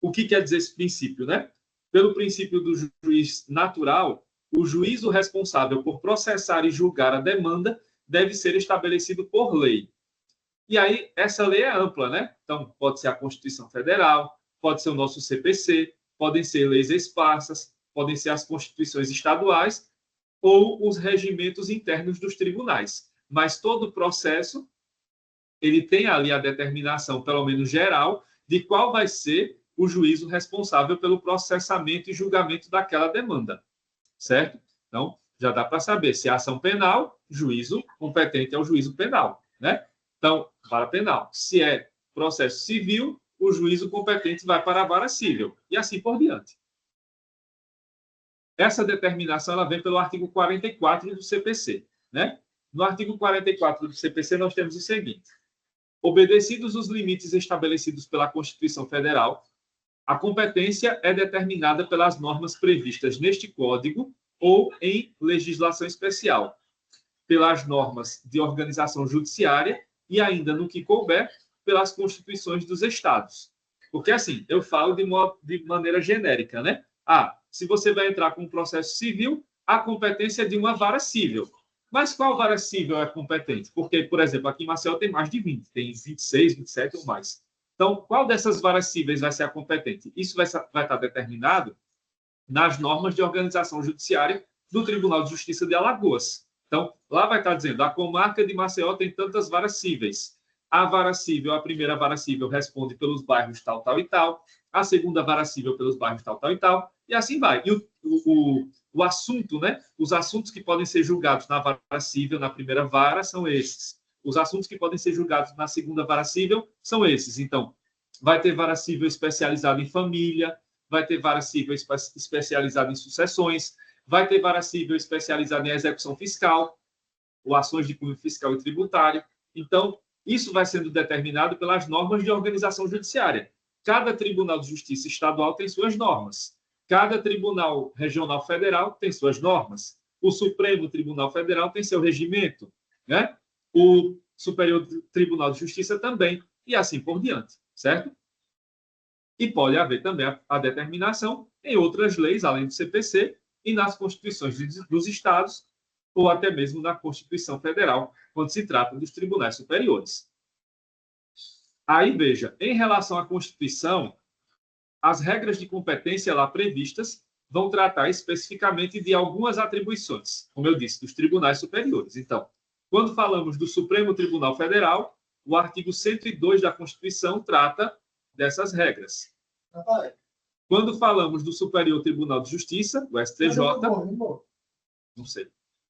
O que quer dizer esse princípio, né? Pelo princípio do juiz natural, o juízo responsável por processar e julgar a demanda deve ser estabelecido por lei. E aí, essa lei é ampla, né? Então, pode ser a Constituição Federal, pode ser o nosso CPC, podem ser leis esparsas, podem ser as constituições estaduais ou os regimentos internos dos tribunais. Mas todo processo, ele tem ali a determinação, pelo menos geral, de qual vai ser o juízo responsável pelo processamento e julgamento daquela demanda, certo? Então, já dá para saber se é ação penal, juízo competente é o juízo penal, né? Então, vara penal. Se é processo civil, o juízo competente vai para a vara civil, e assim por diante. Essa determinação ela vem pelo artigo 44 do CPC, né? No artigo 44 do CPC, nós temos o seguinte: obedecidos os limites estabelecidos pela Constituição Federal, a competência é determinada pelas normas previstas neste Código ou em legislação especial, pelas normas de organização judiciária e ainda, no que couber, pelas constituições dos estados. Porque, assim, eu falo de maneira genérica, né? Se você vai entrar com um processo civil, a competência é de uma vara civil. Mas qual vara civil é competente? Porque, por exemplo, aqui em Maceió tem mais de 20, tem 26, 27 ou mais. Então, qual dessas varas cíveis vai ser a competente? Isso vai estar determinado nas normas de organização judiciária do Tribunal de Justiça de Alagoas. Então, lá vai estar dizendo, a comarca de Maceió tem tantas varas cíveis. A vara cível, a primeira vara cível responde pelos bairros tal, tal e tal. A segunda vara cível pelos bairros tal, tal e tal. E assim vai. E o assunto, né? Os assuntos que podem ser julgados na vara cível, na primeira vara, são esses. Os assuntos que podem ser julgados na segunda vara cível são esses. Então, vai ter vara cível especializada em família, vai ter vara cível especializada em sucessões, vai ter vara cível especializada em execução fiscal, ou ações de cunho fiscal e tributário. Então, Isso vai sendo determinado pelas normas de organização judiciária. Cada Tribunal de Justiça estadual tem suas normas. Cada Tribunal Regional Federal tem suas normas. O Supremo Tribunal Federal tem seu regimento, né? O Superior Tribunal de Justiça também, e assim por diante, certo? E pode haver também a determinação em outras leis, além do CPC, e nas constituições dos estados, ou até mesmo na Constituição Federal, quando se trata dos tribunais superiores. Aí, veja, em relação à Constituição, as regras de competência lá previstas vão tratar especificamente de algumas atribuições, como eu disse, dos tribunais superiores. Então, quando falamos do Supremo Tribunal Federal, o artigo 102 da Constituição trata dessas regras. Quando falamos do Superior Tribunal de Justiça, o STJ, não sei,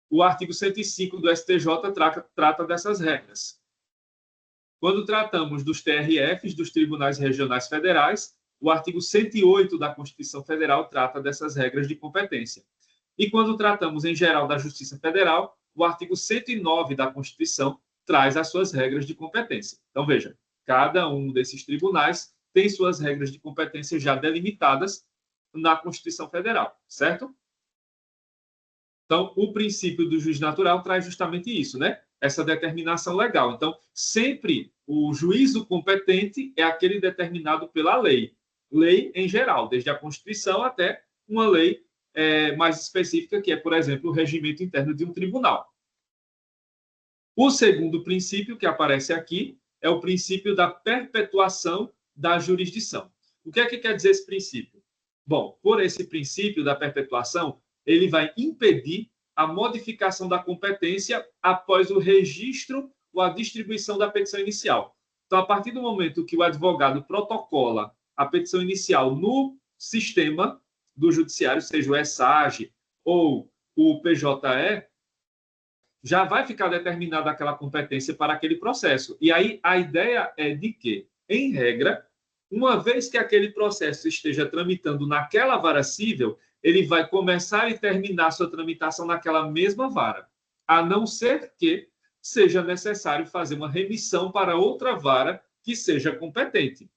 o artigo 105 do STJ trata dessas regras. Quando tratamos dos TRFs, dos Tribunais Regionais Federais, o artigo 108 da Constituição Federal trata dessas regras de competência. E quando tratamos, em geral, da Justiça Federal, o artigo 109 da Constituição traz as suas regras de competência. Então, veja, cada um desses tribunais tem suas regras de competência já delimitadas na Constituição Federal, certo? Então, o princípio do juiz natural traz justamente isso, né? Essa determinação legal. Então, sempre o juízo competente é aquele determinado pela lei. Lei em geral, desde a Constituição até uma lei mais específica, que é, por exemplo, o regimento interno de um tribunal. O segundo princípio que aparece aqui é o princípio da perpetuação da jurisdição. O que é que quer dizer esse princípio? Bom, por esse princípio da perpetuação, ele vai impedir a modificação da competência após o registro ou a distribuição da petição inicial. Então, a partir do momento que o advogado protocola a petição inicial no sistema do judiciário, seja o ESAGE ou o PJE, já vai ficar determinada aquela competência para aquele processo. E aí a ideia é de que, em regra, uma vez que aquele processo esteja tramitando naquela vara cível, ele vai começar e terminar sua tramitação naquela mesma vara, a não ser que seja necessário fazer uma remissão para outra vara que seja competente,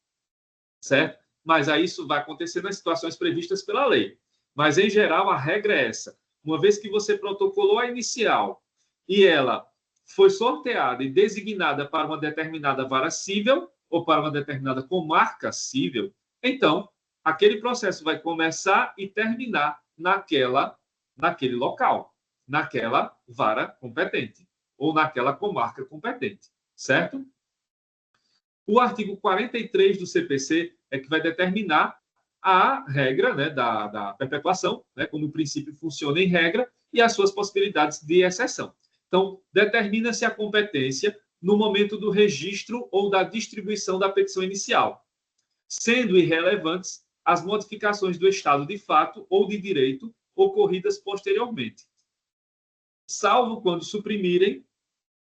certo? Mas aí isso vai acontecer nas situações previstas pela lei. Mas, em geral, a regra é essa. Uma vez que você protocolou a inicial e ela foi sorteada e designada para uma determinada vara cível ou para uma determinada comarca cível, então, aquele processo vai começar e terminar naquele local, naquela vara competente ou naquela comarca competente, certo? O artigo 43 do CPC é que vai determinar a regra, né, da perpetuação, né, como o princípio funciona em regra, e as suas possibilidades de exceção. Então, determina-se a competência no momento do registro ou da distribuição da petição inicial, sendo irrelevantes as modificações do estado de fato ou de direito ocorridas posteriormente, salvo quando suprimirem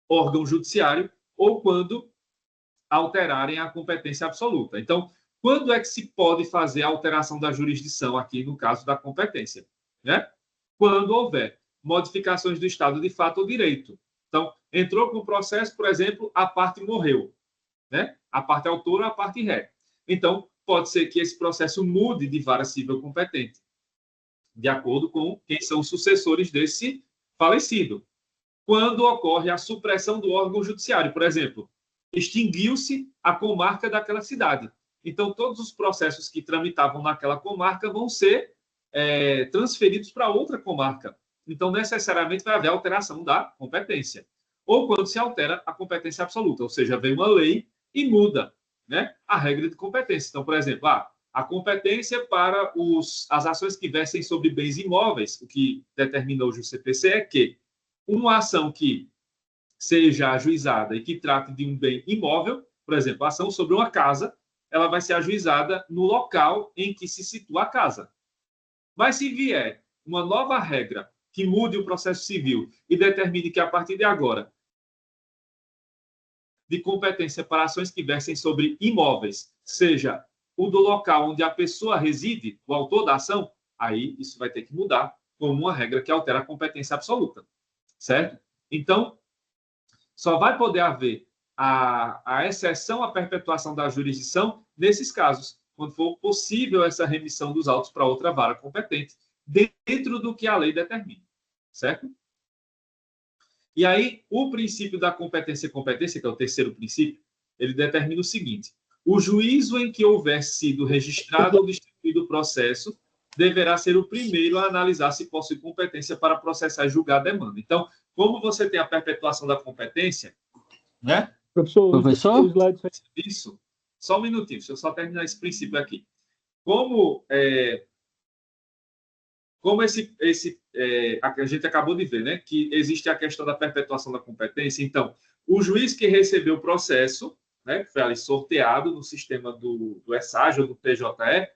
órgão judiciário ou quando alterarem a competência absoluta. Então, quando é que se pode fazer a alteração da jurisdição aqui no caso da competência, né? Quando houver modificações do estado de fato ou direito. Então, entrou com o processo, por exemplo, a parte morreu, né? A parte autora, a parte ré. Então, pode ser que esse processo mude de vara cível competente, de acordo com quem são os sucessores desse falecido. Quando ocorre a supressão do órgão judiciário, por exemplo, extinguiu-se a comarca daquela cidade. Então, todos os processos que tramitavam naquela comarca vão ser transferidos para outra comarca. Então, necessariamente, vai haver alteração da competência. Ou quando se altera a competência absoluta, ou seja, vem uma lei e muda, né, a regra de competência. Então, por exemplo, a competência para as ações que versem sobre bens imóveis, o que determina hoje o CPC é que uma ação que seja ajuizada e que trate de um bem imóvel, por exemplo, a ação sobre uma casa, ela vai ser ajuizada no local em que se situa a casa. Mas se vier uma nova regra que mude o processo civil e determine que, a partir de agora, de competência para ações que versem sobre imóveis, seja o do local onde a pessoa reside, o autor da ação, aí isso vai ter que mudar como uma regra que altera a competência absoluta, certo? Então, só vai poder haver a exceção à perpetuação da jurisdição nesses casos, quando for possível essa remissão dos autos para outra vara competente, dentro do que a lei determina, certo? E aí, o princípio da competência, que é o terceiro princípio, ele determina o seguinte: o juízo em que houver sido registrado ou distribuído o processo deverá ser o primeiro a analisar se possui competência para processar e julgar a demanda. Então, como você tem a perpetuação da competência, né? Professor? O slide... Isso. Só um minutinho, deixa eu só terminar esse princípio aqui. Como a gente acabou de ver, né, que existe a questão da perpetuação da competência, então, o juiz que recebeu o processo, né, que foi ali sorteado no sistema do ESAG ou do TJE,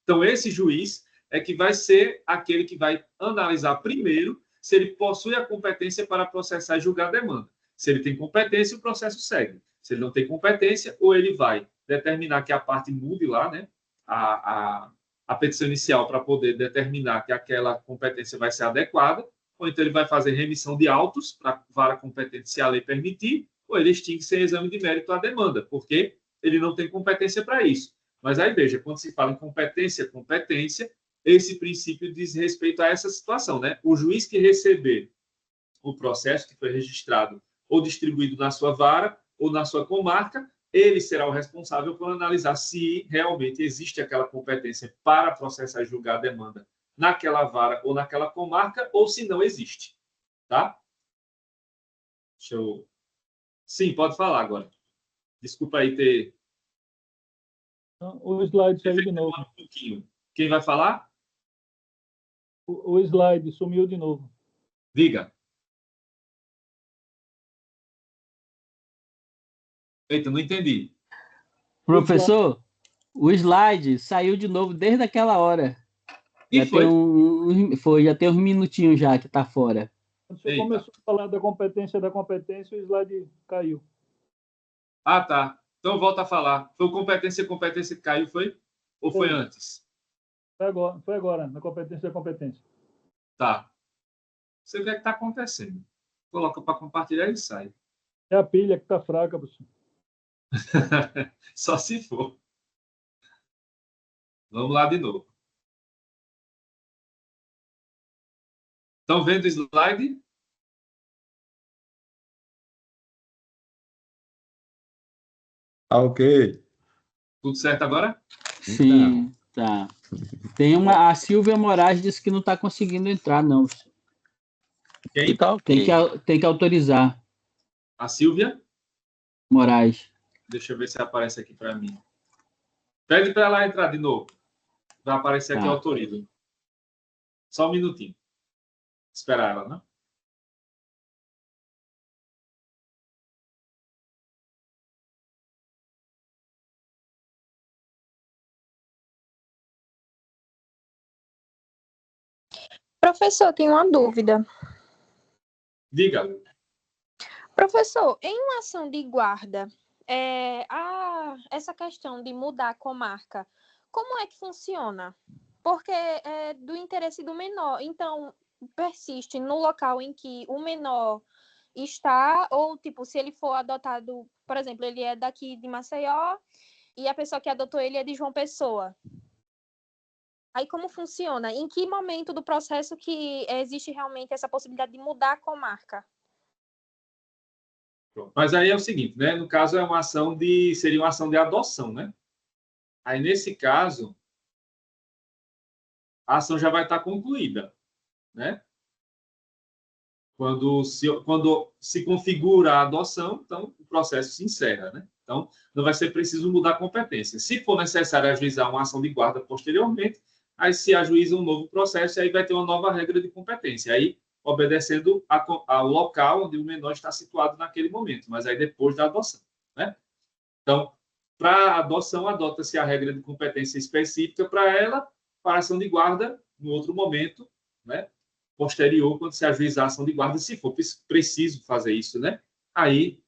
então, esse juiz é que vai ser aquele que vai analisar primeiro se ele possui a competência para processar e julgar a demanda. Se ele tem competência, o processo segue. Se ele não tem competência, ou ele vai determinar que a parte mude lá, né, a petição inicial para poder determinar que aquela competência vai ser adequada, ou então ele vai fazer remissão de autos para a vara competente se a lei permitir, ou ele extingue sem exame de mérito a demanda, porque ele não tem competência para isso. Mas aí, veja, quando se fala em competência, esse princípio diz respeito a essa situação, né? O juiz que receber o processo que foi registrado ou distribuído na sua vara ou na sua comarca, ele será o responsável por analisar se realmente existe aquela competência para processar e julgar a demanda naquela vara ou naquela comarca, ou se não existe. Tá? Deixa eu... Sim, pode falar agora. Desculpa aí ter... O slide saiu de novo. Um pouquinho. Quem vai falar? O slide sumiu de novo. Diga. Eita, não entendi. Professor, o slide saiu de novo desde aquela hora. E já foi? Já tem uns minutinhos já que está fora. Quando você começou a falar da competência, o slide caiu. Ah, tá. Então volta a falar. Foi competência que caiu, foi? Ou foi antes? Foi agora, na competência da competência. Tá. Você vê o que está acontecendo. Coloca para compartilhar e sai. É a pilha que está fraca, professor. Só se for. Vamos lá de novo. Estão vendo o slide? Ok. Tudo certo agora? Sim, tá. Tem a Silvia Moraes disse que não está conseguindo entrar, não. Quem? Tá ok. Tem que autorizar. A Silvia? Moraes. Deixa eu ver se aparece aqui para mim. Pede para ela entrar de novo. Vai aparecer aqui, autoriza. Só um minutinho. Esperar ela, né? Professor, tenho uma dúvida. Diga. Professor, em uma ação de guarda, essa questão de mudar a comarca, como é que funciona? Porque é do interesse do menor. Então, persiste no local em que o menor está, ou, tipo, se ele for adotado, por exemplo, ele é daqui de Maceió e a pessoa que adotou ele é de João Pessoa. Aí como funciona? Em que momento do processo que existe realmente essa possibilidade de mudar a comarca? Mas aí é o seguinte, né? No caso seria uma ação de adoção, né? Aí nesse caso a ação já vai estar concluída, né? Quando se configura a adoção, então o processo se encerra, né? Então não vai ser preciso mudar a competência. Se for necessário ajuizar uma ação de guarda posteriormente, aí se ajuiza um novo processo, aí vai ter uma nova regra de competência, aí obedecendo ao local onde o menor está situado naquele momento, mas aí depois da adoção, né? Então, para a adoção, adota-se a regra de competência específica para ela, para a ação de guarda, no outro momento, né? Posterior, quando se ajuizar a ação de guarda, se for preciso fazer isso, né? Aí,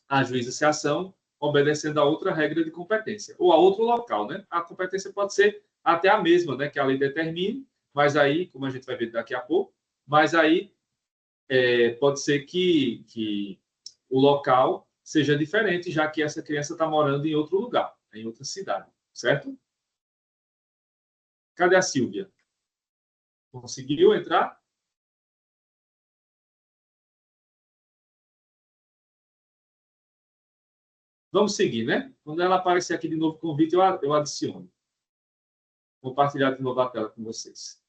ajuiza-se a ação, obedecendo a outra regra de competência, ou a outro local, né? A competência pode ser até a mesma, né, que a lei determine, mas aí, como a gente vai ver daqui a pouco, mas aí pode ser que o local seja diferente, já que essa criança está morando em outro lugar, em outra cidade, certo? Cadê a Silvia? Conseguiu entrar? Vamos seguir, né? Quando ela aparecer aqui de novo convite, eu adiciono. Vou compartilhar de novo a tela com vocês.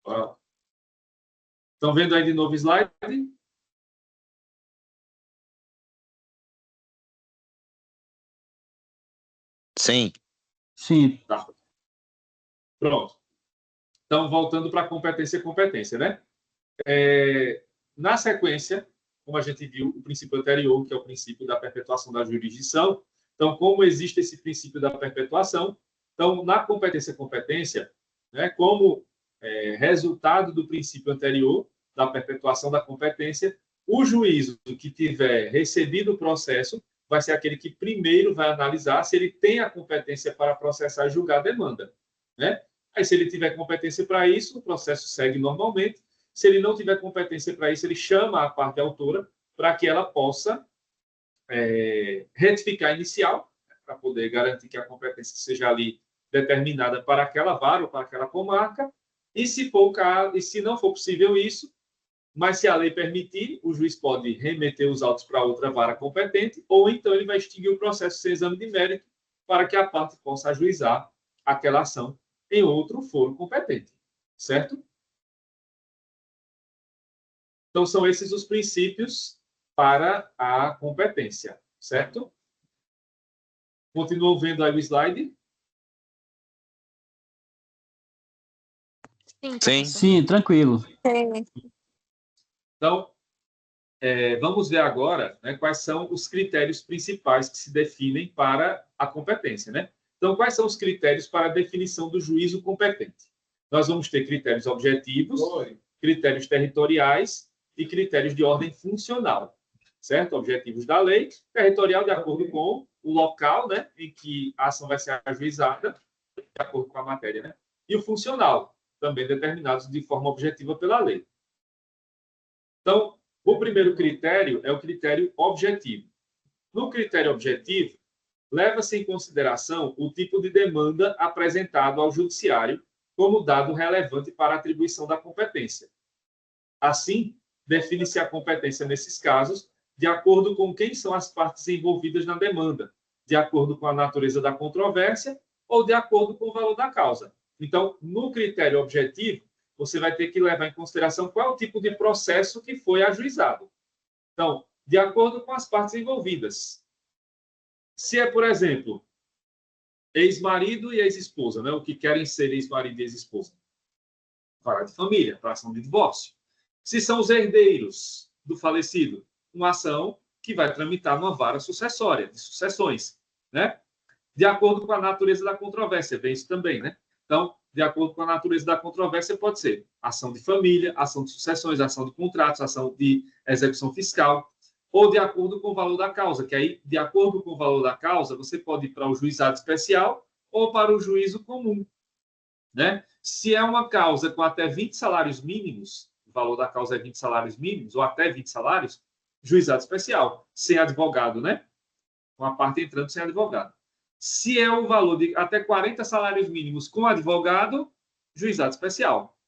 Ó. Estão vendo aí de novo o slide? Sim. Sim. Tá. Pronto. Então, voltando para competência, né? Na sequência, como a gente viu, o princípio anterior, que é o princípio da perpetuação da jurisdição. Então, como existe esse princípio da perpetuação, então, na competência, né, como resultado do princípio anterior, da perpetuação da competência, o juízo que tiver recebido o processo vai ser aquele que primeiro vai analisar se ele tem a competência para processar e julgar a demanda, né? Aí, se ele tiver competência para isso, o processo segue normalmente. Se ele não tiver competência para isso, ele chama a parte autora para que ela possa retificar inicial, para poder garantir que a competência seja ali determinada para aquela vara ou para aquela comarca. E se for o caso, e se não for possível isso, mas se a lei permitir, o juiz pode remeter os autos para outra vara competente, ou então ele vai extinguir o processo sem exame de mérito para que a parte possa ajuizar aquela ação em outro foro competente, certo? Então, são esses os princípios para a competência, certo? Continuam vendo aí o slide? Sim. Sim, tranquilo. Então, vamos ver agora, né, quais são os critérios principais que se definem para a competência, né? Então, quais são os critérios para a definição do juízo competente? Nós vamos ter critérios objetivos, critérios territoriais e critérios de ordem funcional, certo? Objetivos da lei, territorial de acordo com o local, né, em que a ação vai ser ajuizada, de acordo com a matéria, né? E o funcional, também determinados de forma objetiva pela lei. Então, o primeiro critério é o critério objetivo. No critério objetivo, leva-se em consideração o tipo de demanda apresentado ao judiciário como dado relevante para a atribuição da competência. Assim, define-se a competência nesses casos de acordo com quem são as partes envolvidas na demanda, de acordo com a natureza da controvérsia ou de acordo com o valor da causa. Então, no critério objetivo, você vai ter que levar em consideração qual é o tipo de processo que foi ajuizado. Então, de acordo com as partes envolvidas. Se é, por exemplo, ex-marido e ex-esposa, né, o que querem ser ex-marido e ex-esposa, vara de família, para ação de divórcio. Se são os herdeiros do falecido, uma ação que vai tramitar numa vara sucessória, de sucessões, né? De acordo com a natureza da controvérsia, vem isso também, né? Então, de acordo com a natureza da controvérsia, pode ser ação de família, ação de sucessões, ação de contratos, ação de execução fiscal, ou de acordo com o valor da causa, que aí, de acordo com o valor da causa, você pode ir para o juizado especial ou para o juízo comum, né? Se é uma causa com até 20 salários mínimos, o valor da causa é 20 salários mínimos, ou até 20 salários, juizado especial, sem advogado, né? Com a parte entrando sem advogado. Se é o valor de até 40 salários mínimos com advogado, juizado especial.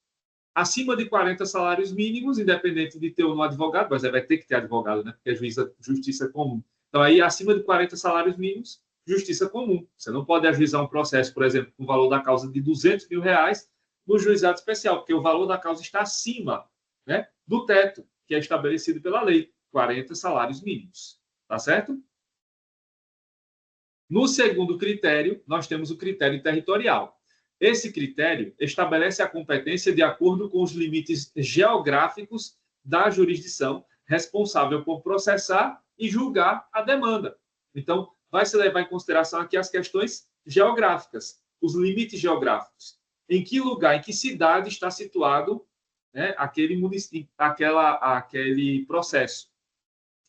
Acima de 40 salários mínimos, independente de ter ou não advogado, mas vai ter que ter advogado, né? Porque é justiça comum. Então, aí, acima de 40 salários mínimos, justiça comum. Você não pode ajuizar um processo, por exemplo, com o valor da causa de R$200 mil no juizado especial, porque o valor da causa está acima, né, do teto, que é estabelecido pela lei, 40 salários mínimos. Tá certo? No segundo critério, nós temos o critério territorial. Esse critério estabelece a competência de acordo com os limites geográficos da jurisdição responsável por processar e julgar a demanda. Então, vai se levar em consideração aqui as questões geográficas, os limites geográficos. Em que lugar, em que cidade está situado, né, aquele município, aquele processo,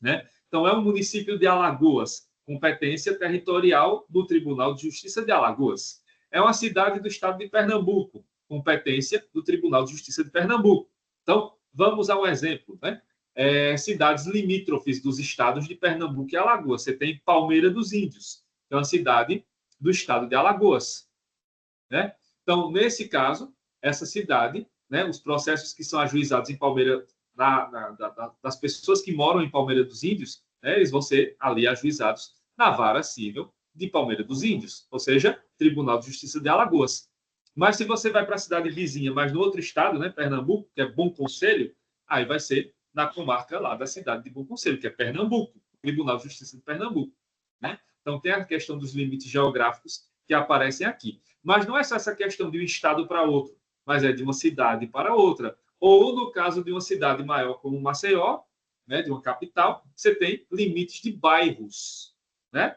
né? Então, é o município de Alagoas, competência territorial do Tribunal de Justiça de Alagoas. É uma cidade do estado de Pernambuco, competência do Tribunal de Justiça de Pernambuco. Então, vamos a um exemplo, né? cidades limítrofes dos estados de Pernambuco e Alagoas. Você tem Palmeira dos Índios, que é uma cidade do estado de Alagoas, né? Então, nesse caso, essa cidade, né, os processos que são ajuizados em Palmeira, das pessoas que moram em Palmeira dos Índios, né, eles vão ser ali ajuizados na vara civil de Palmeira dos Índios, ou seja, Tribunal de Justiça de Alagoas. Mas se você vai para a cidade vizinha, mas no outro estado, né, Pernambuco, que é Bom Conselho, aí vai ser na comarca lá da cidade de Bom Conselho, que é Pernambuco, Tribunal de Justiça de Pernambuco, né? Então tem a questão dos limites geográficos que aparecem aqui. Mas não é só essa questão de um estado para outro, mas é de uma cidade para outra. Ou, no caso de uma cidade maior como Maceió, né, de uma capital, você tem limites de bairros, né?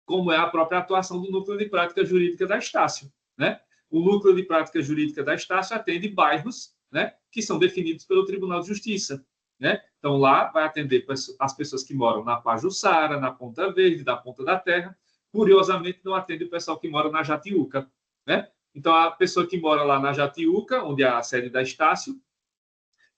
Como é a própria atuação do Núcleo de Prática Jurídica da Estácio, né? O Núcleo de Prática Jurídica da Estácio atende bairros, né, que são definidos pelo Tribunal de Justiça, né? Então, lá vai atender as pessoas que moram na Pajuçara, na Ponta Verde, na Ponta da Terra. Curiosamente, não atende o pessoal que mora na Jatiuca, né? Então, a pessoa que mora lá na Jatiuca, onde é a sede da Estácio,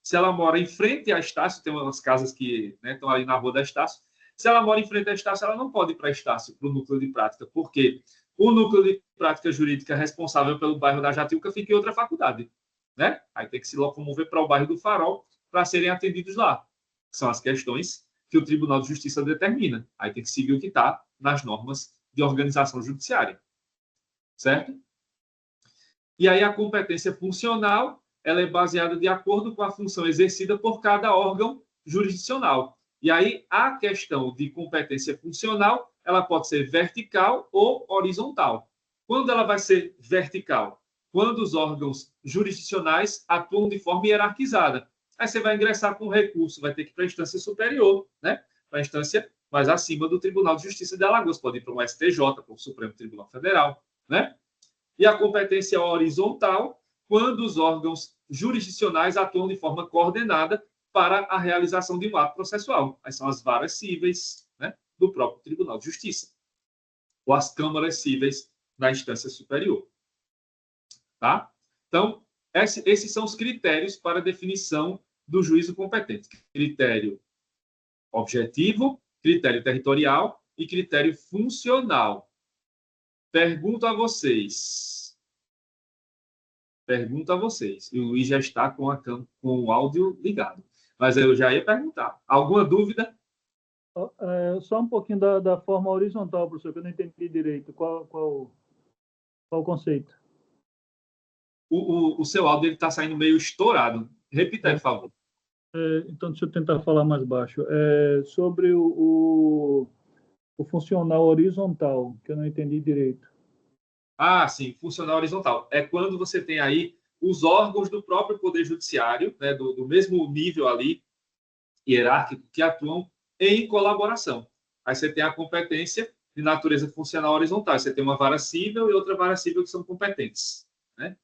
se ela mora em frente à Estácio, tem umas casas que, né, estão ali na rua da Estácio, se ela mora em frente à Estácio, ela não pode ir para a Estácio, para o núcleo de prática, porque o núcleo de prática jurídica responsável pelo bairro da Jatiuca fica em outra faculdade, né? Aí tem que se locomover para o bairro do Farol para serem atendidos lá. São as questões que o Tribunal de Justiça determina. Aí tem que seguir o que está nas normas de organização judiciária, certo? E aí a competência funcional, ela é baseada de acordo com a função exercida por cada órgão jurisdicional. E aí a questão de competência funcional, ela pode ser vertical ou horizontal. Quando ela vai ser vertical? Quando os órgãos jurisdicionais atuam de forma hierarquizada. Aí você vai ingressar com recurso, vai ter que ir para a instância superior, né? Para a instância mais acima do Tribunal de Justiça de Alagoas, pode ir para o STJ, para o Supremo Tribunal Federal, né? E a competência horizontal, quando os órgãos jurisdicionais atuam de forma coordenada para a realização de um ato processual. Aí são as varas cíveis, né, do próprio Tribunal de Justiça, ou as câmaras cíveis na instância superior. Tá? Então, esses são os critérios para a definição do juízo competente. Critério objetivo, critério territorial e critério funcional. Pergunto a vocês. E o Luiz já está com o áudio ligado. Mas eu já ia perguntar. Alguma dúvida? Só um pouquinho da forma horizontal, professor, que eu não entendi direito. Qual o conceito? O seu áudio está saindo meio estourado. Repita aí, por favor. Então, deixa eu tentar falar mais baixo. Sobre o funcional horizontal, que eu não entendi direito. Ah, sim, funcional horizontal. É quando você tem aí os órgãos do próprio Poder Judiciário, né, do mesmo nível ali, hierárquico, que atuam em colaboração. Aí você tem a competência de natureza funcional horizontal. Você tem uma vara cível e outra vara cível que são competentes, né?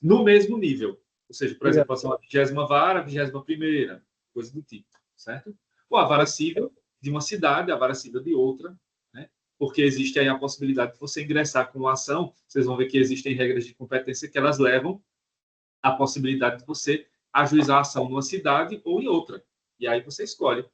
No mesmo nível. Ou seja, por exemplo, pode ser uma 20ª vara, 21ª, coisa do tipo, certo? Ou a vara cível de uma cidade, a vara cível de outra, né? Porque existe aí a possibilidade de você ingressar com uma ação. Vocês vão ver que existem regras de competência que elas levam à possibilidade de você ajuizar a ação numa cidade ou em outra. E aí você escolhe.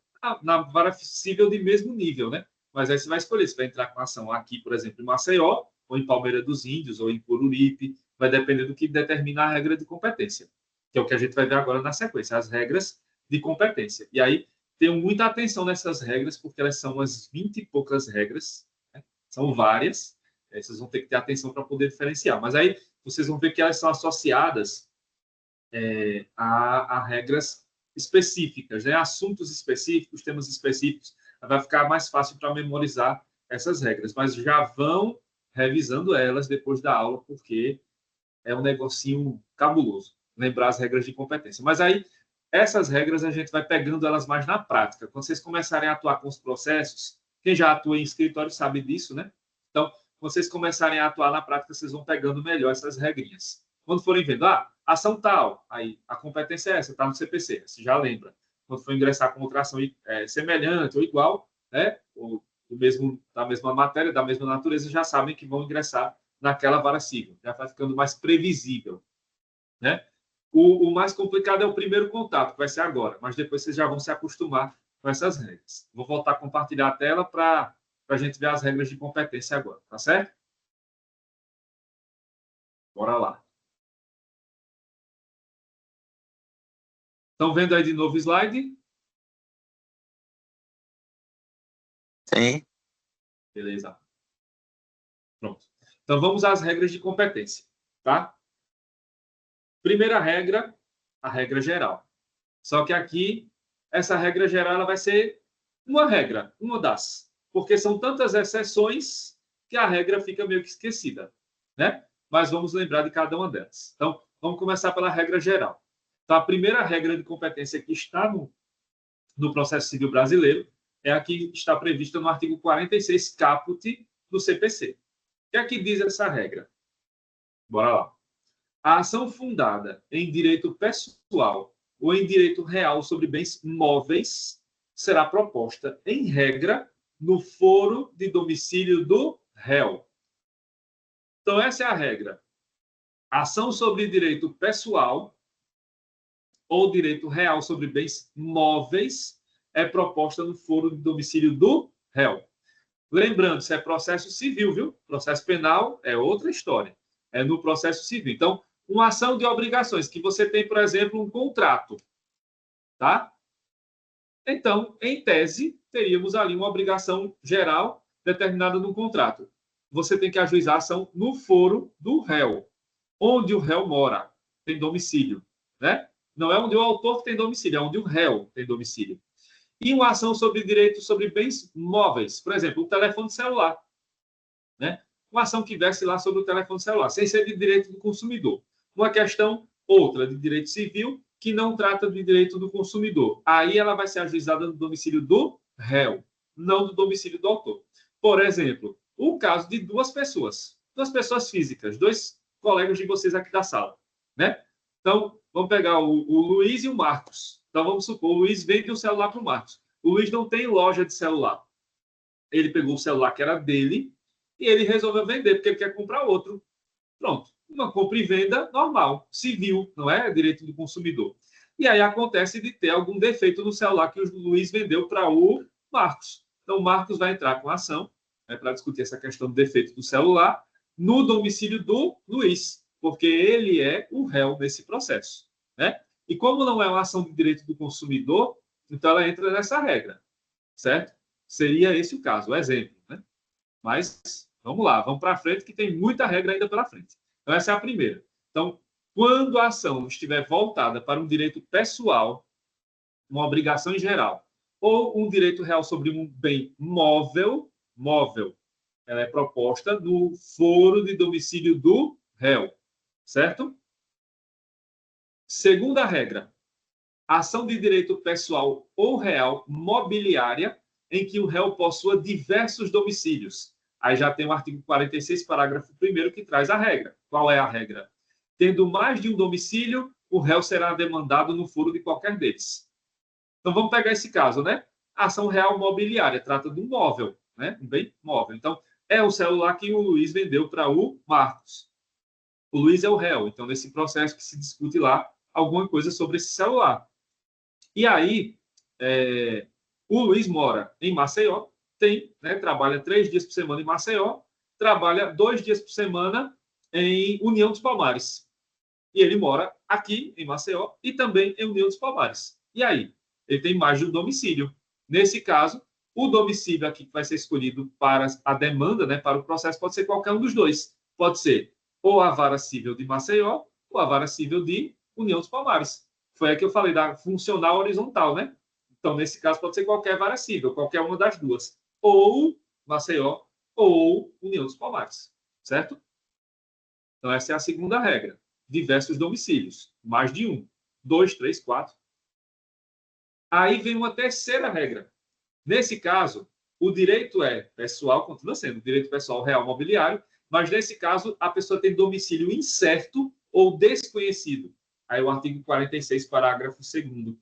Na vara cível de mesmo nível, né? Mas aí você vai escolher se vai entrar com a ação aqui, por exemplo, em Maceió, ou em Palmeira dos Índios, ou em Coruripe. Vai depender do que determina a regra de competência, que é o que a gente vai ver agora na sequência, as regras de competência. E aí, tenham muita atenção nessas regras, porque elas são umas 20 e poucas regras, né? São várias, vocês vão ter que ter atenção para poder diferenciar. Mas aí, vocês vão ver que elas são associadas a regras específicas, né? Assuntos específicos, temas específicos. Vai ficar mais fácil para memorizar essas regras, mas já vão revisando elas depois da aula, porque é um negocinho cabuloso, lembrar as regras de competência. Mas aí, essas regras a gente vai pegando elas mais na prática. Quando vocês começarem a atuar com os processos, quem já atua em escritório sabe disso, né? Então, quando vocês começarem a atuar na prática, vocês vão pegando melhor essas regrinhas. Quando forem vendo, ação tal, aí a competência é essa, está no CPC, você já lembra. Quando for ingressar com outra ação semelhante ou igual, né? Ou da mesma matéria, da mesma natureza, já sabem que vão ingressar naquela vara civil. Já vai ficando mais previsível, né? O mais complicado é o primeiro contato, que vai ser agora, mas depois vocês já vão se acostumar com essas regras. Vou voltar a compartilhar a tela para a gente ver as regras de competência agora, tá certo? Bora lá. Estão vendo aí de novo o slide? Sim. Beleza. Pronto. Então, vamos às regras de competência, tá? Primeira regra, a regra geral. Só que aqui, essa regra geral ela vai ser uma regra, uma das. Porque são tantas exceções que a regra fica meio que esquecida, né? Mas vamos lembrar de cada uma delas. Então, vamos começar pela regra geral. Então, a primeira regra de competência que está no processo civil brasileiro é a que está prevista no artigo 46 caput do CPC. O que é que diz essa regra? Bora lá. A ação fundada em direito pessoal ou em direito real sobre bens móveis será proposta, em regra, no foro de domicílio do réu. Então, essa é a regra. Ação sobre direito pessoal ou direito real sobre bens móveis é proposta no foro de domicílio do réu. Lembrando, isso é processo civil, viu? Processo penal é outra história. É no processo civil. Então, uma ação de obrigações, que você tem, por exemplo, um contrato, tá? Então, em tese, teríamos ali uma obrigação geral determinada no contrato. Você tem que ajuizar a ação no foro do réu, onde o réu mora, tem domicílio, né? Não é onde o autor tem domicílio, é onde o réu tem domicílio. E uma ação sobre direito sobre bens móveis, por exemplo, o telefone celular, né? Uma ação que verse lá sobre o telefone celular, sem ser de direito do consumidor. Uma questão, outra, de direito civil, que não trata de direito do consumidor. Aí ela vai ser ajuizada no domicílio do réu, não do domicílio do autor. Por exemplo, o caso de duas pessoas físicas, dois colegas de vocês aqui da sala, né? Então, vamos pegar o Luiz e o Marcos. Então, vamos supor, o Luiz vende um celular para o Marcos. O Luiz não tem loja de celular. Ele pegou o celular que era dele e ele resolveu vender, porque ele quer comprar outro. Pronto. Uma compra e venda normal, civil, não é direito do consumidor. E aí acontece de ter algum defeito no celular que o Luiz vendeu para o Marcos. Então, o Marcos vai entrar com a ação, né, para discutir essa questão do defeito do celular no domicílio do Luiz, porque ele é o réu nesse processo, né? E como não é uma ação de direito do consumidor, então ela entra nessa regra, certo? Seria esse o caso, o exemplo, né? Mas vamos lá, vamos para frente, que tem muita regra ainda pela frente. Então, essa é a primeira. Então, quando a ação estiver voltada para um direito pessoal, uma obrigação em geral, ou um direito real sobre um bem móvel, ela é proposta no foro de domicílio do réu, certo? Segunda regra, ação de direito pessoal ou real mobiliária em que o réu possua diversos domicílios. Aí já tem o artigo 46, parágrafo 1º, que traz a regra. Qual é a regra? Tendo mais de um domicílio, o réu será demandado no foro de qualquer deles. Então, vamos pegar esse caso, né? Ação real mobiliária, trata de um móvel, né? Um bem móvel. Então, é o celular que o Luiz vendeu para o Marcos. O Luiz é o réu. Então, nesse processo que se discute lá alguma coisa sobre esse celular. E aí, o Luiz mora em Maceió, trabalha 3 dias por semana em Maceió, trabalha 2 dias por semana em União dos Palmares. E ele mora aqui em Maceió e também em União dos Palmares. E aí? Ele tem mais de um domicílio. Nesse caso, o domicílio aqui que vai ser escolhido para a demanda, né, para o processo, pode ser qualquer um dos dois. Pode ser ou a vara civil de Maceió ou a vara civil de União dos Palmares. Foi aí que eu falei da funcional horizontal, né? Então, nesse caso, pode ser qualquer vara civil, qualquer uma das duas. Ou Maceió ou União dos Palmares, certo? Então, essa é a segunda regra. Diversos domicílios, mais de um. 2, 3, 4. Aí vem uma terceira regra. Nesse caso, o direito é pessoal, continua sendo direito pessoal real mobiliário, mas nesse caso a pessoa tem domicílio incerto ou desconhecido. Aí o artigo 46, parágrafo 2º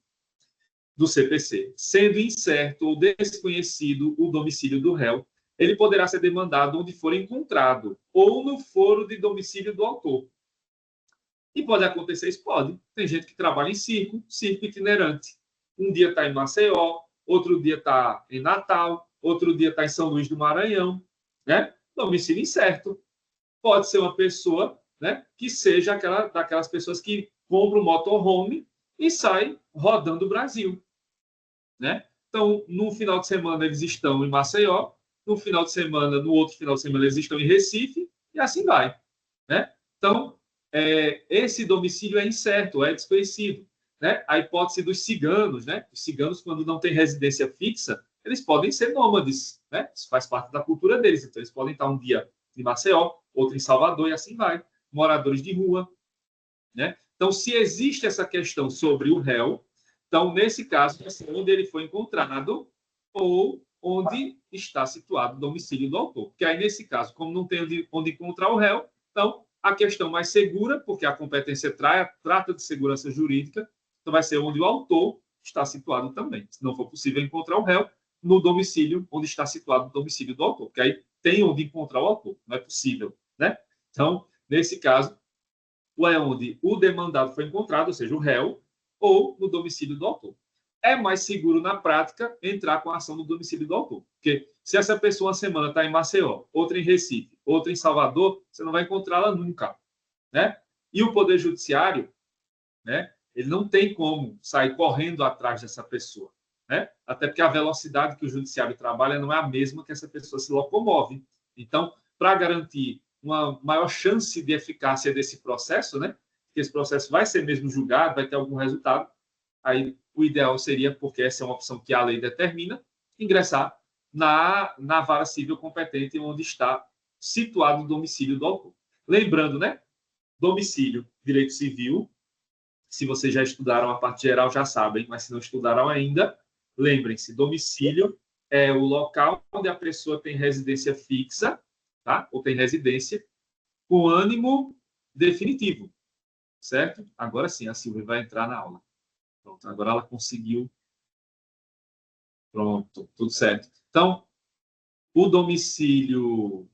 do CPC. Sendo incerto ou desconhecido o domicílio do réu, ele poderá ser demandado onde for encontrado ou no foro de domicílio do autor. E pode acontecer isso? Pode. Tem gente que trabalha em circo itinerante. Um dia está em Maceió, outro dia está em Natal, outro dia está em São Luís do Maranhão, né? Domicílio incerto. Pode ser uma pessoa, né, que seja daquelas pessoas que compram um motorhome e sai rodando o Brasil, né? Então, no final de semana eles estão em Maceió, no final de semana, no outro final de semana eles estão em Recife e assim vai, né? Então, esse domicílio é incerto, é desconhecido, né? A hipótese dos ciganos, né? Os ciganos, quando não têm residência fixa, eles podem ser nômades, né? Isso faz parte da cultura deles. Então, eles podem estar um dia em Maceió, outro em Salvador e assim vai. Moradores de rua, né? Então, se existe essa questão sobre o réu, então, nesse caso, onde ele foi encontrado ou onde está situado o domicílio do autor. Porque aí, nesse caso, como não tem onde encontrar o réu, então, a questão mais segura, porque a competência trata de segurança jurídica, então vai ser onde o autor está situado também. Se não for possível encontrar o réu, no domicílio onde está situado o domicílio do autor, porque aí tem onde encontrar o autor, não é possível, né? Então, nesse caso, ou é onde o demandado foi encontrado, ou seja, o réu, ou no domicílio do autor. É mais seguro, na prática, entrar com a ação no domicílio do autor. Porque se essa pessoa, uma semana, está em Maceió, outra em Recife, outra em Salvador, você não vai encontrá-la nunca, né? E o Poder Judiciário, né, ele não tem como sair correndo atrás dessa pessoa, né? Até porque a velocidade que o Judiciário trabalha não é a mesma que essa pessoa se locomove. Então, para garantir uma maior chance de eficácia desse processo, né? Que esse processo vai ser mesmo julgado, vai ter algum resultado. Aí o ideal seria, porque essa é uma opção que a lei determina, ingressar na vara civil competente onde está situado o domicílio do autor. Lembrando, né? Domicílio, direito civil, se vocês já estudaram a parte geral, já sabem, mas se não estudaram ainda, lembrem-se, domicílio é o local onde a pessoa tem residência fixa, tá? Ou tem residência com ânimo definitivo, certo? Agora sim, a Silvia vai entrar na aula. Pronto, agora ela conseguiu. Pronto, tudo certo. Então, o domicílio,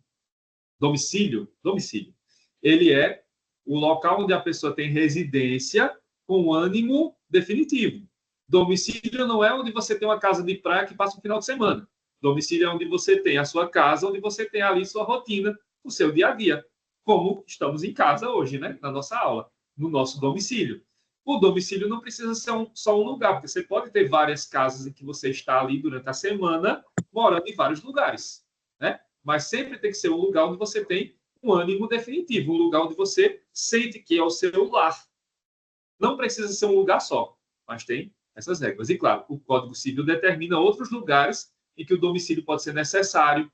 ele é o local onde a pessoa tem residência com ânimo definitivo. Domicílio não é onde você tem uma casa de praia que passa o final de semana. Domicílio é onde você tem a sua casa, onde você tem ali sua rotina, o seu dia a dia, como estamos em casa hoje, né? Na nossa aula, no nosso domicílio. O domicílio não precisa ser só um lugar, porque você pode ter várias casas em que você está ali durante a semana, morando em vários lugares, né? Mas sempre tem que ser um lugar onde você tem um ânimo definitivo, um lugar onde você sente que é o seu lar. Não precisa ser um lugar só, mas tem essas regras. E, claro, o Código Civil determina outros lugares em que o domicílio pode ser necessário,